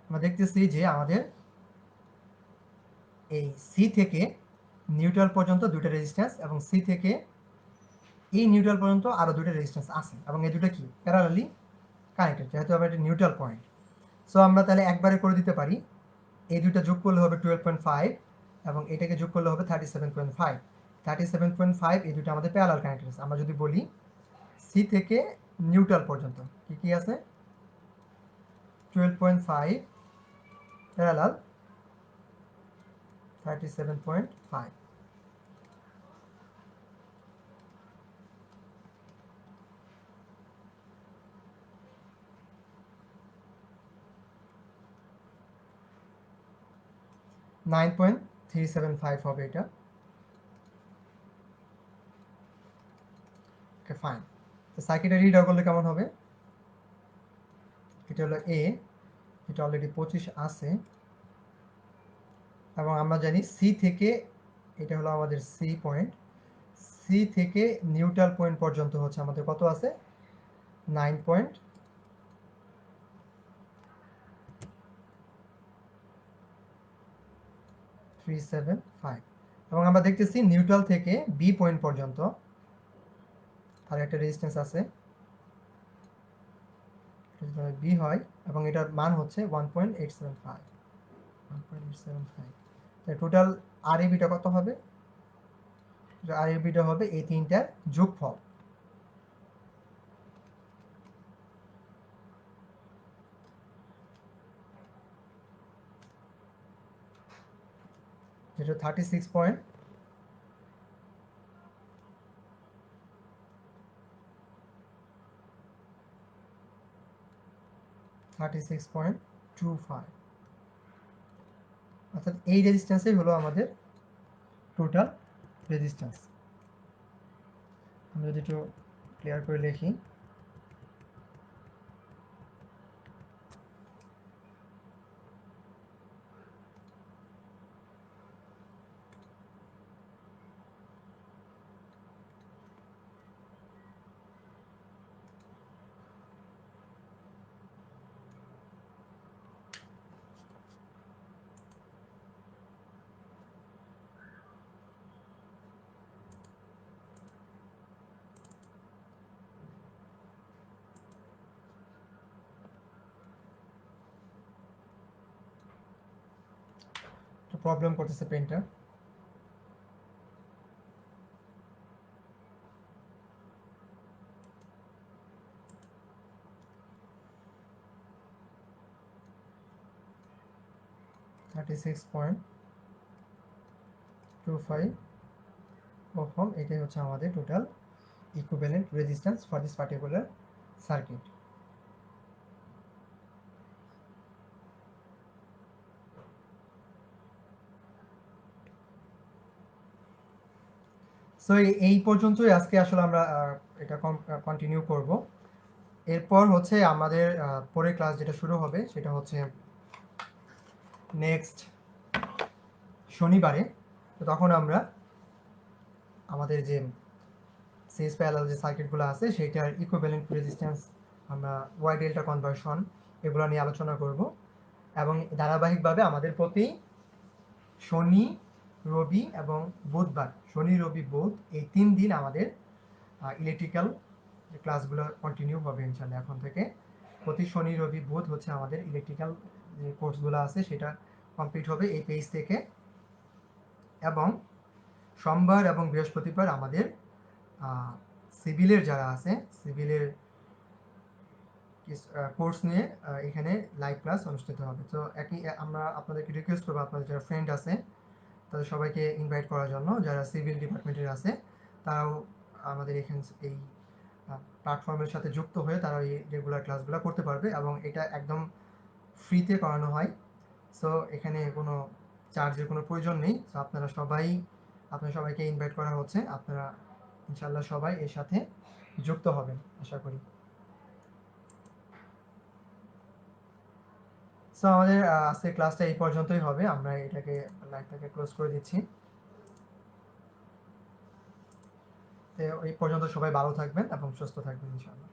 আমরা দেখতেছি যে আমাদের এই সি থেকে নিউট্রাল পর্যন্ত দুইটা রেজিস্ট্যান্স এবং সি থেকে এই নিউট্রাল পর্যন্ত আরো দুইটা রেজিস্ট্যান্স আছে এবং এই দুটো কি প্যারালালি কানেক্টেড, যেহেতু আবার এটা নিউট্রাল পয়েন্ট। সো আমরা তাহলে একবারে করে দিতে পারি, এই দুটো যোগ করলে হবে 12.5 এবং এটাকে যোগ করলে হবে 37.5। 37.5 এই দুটো আমাদের প্যারালাল কানেক্টেড আছে। আমরা যদি বলি সি থেকে নিউট্রাল পর্যন্ত কি কি আছে, 12.5 প্যারালাল 37.5। 9.375 হবে এটা। Okay fine. তো সার্কিটটা রিড করলে কেমন হবে? এটা হলো এ, এটা অলরেডি 25 আছে এবং আমরা জানি সি থেকে, এটা হলো আমাদের সি পয়েন্ট, সি থেকে নিউট্রাল পয়েন্ট পর্যন্ত হচ্ছে আমাদের কত আছে 9.375 এবং আমরা দেখতেছি নিউট্রাল থেকে বি পয়েন্ট পর্যন্ত আর একটা রেজিস্ট্যান্স আছে বি হয় এবং এটার মান হচ্ছে 1.875। টোটাল আর এ বিটা কত হবে? আর এ বিটা হবে এই তিনটার যোগফল। যেটা 36.25, অর্থাৎ এই রেজিস্ট্যান্সই হলো আমাদের টোটাল রেজিস্ট্যান্স। আমরা যদি একটু ক্লিয়ার করে লিখি, প্রবলেম করতেছে পেনটা। ওহম, এটাই হচ্ছে আমাদের total equivalent resistance for this particular circuit. So এই পর্যন্তই আজকে আসলে আমরা এটা কন্টিনিউ করব। এরপর হচ্ছে আমাদের পরের ক্লাস যেটা শুরু হবে সেটা হচ্ছে নেক্সট শনিবারে। তো তখন আমরা আমাদের যে সিরিজ প্যারালাল যে সার্কিটগুলো আছে সেইটার ইকুইভ্যালেন্ট রেজিস্ট্যান্স, আমরা ওয়াই ডেল্টা কনভার্সন এগুলো নিয়ে আলোচনা করব এবং ধারাবাহিকভাবে আমাদের প্রতি শনি, রবি এবং বুধবার, শনি রবি বুধ এই 3 দিন আমাদের ইলেকট্রিক্যাল যে ক্লাসগুলো কন্টিনিউ হবে ইনশাআল্লাহ। এখন থেকে প্রতি শনি রবি বুধ হচ্ছে আমাদের ইলেকট্রিক্যাল যে কোর্সগুলো আছে সেটা কমপ্লিট হবে এই পেজ থেকে। এবং সোমবার এবং বৃহস্পতিবার আমাদের সিভিলের যারা আছে সিভিলের কোর্স নিয়ে এখানে লাইভ ক্লাস অনুষ্ঠিত হবে। তো একই আমরা আপনাদেরকে রিকোয়েস্ট করবো আপনাদের যারা ফ্রেন্ড আছে তাদের সবাইকে ইনভাইট করার জন্য, যারা সিভিল ডিপার্টমেন্টের আছে তারাও আমাদের এখানে এই প্ল্যাটফর্মের সাথে যুক্ত হয়ে তারা এই রেগুলার ক্লাসগুলো করতে পারবে এবং এটা একদম ফ্রিতে করানো হয়। সো এখানে কোনো চার্জের কোনো প্রয়োজন নেই। সো আপনারা সবাইকে ইনভাইট করা হচ্ছে, আপনারা ইনশাল্লাহ সবাই এর সাথে যুক্ত হবেন আশা করি। সো আমাদের আজকের ক্লাসটা এই পর্যন্তই হবে, আমরা এটাকে লাইভটাকে ক্লোজ করে দিচ্ছি। তো এই পর্যন্ত সবাই ভালো থাকবেন এবং সুস্থ থাকবেন ইনশাআল্লাহ।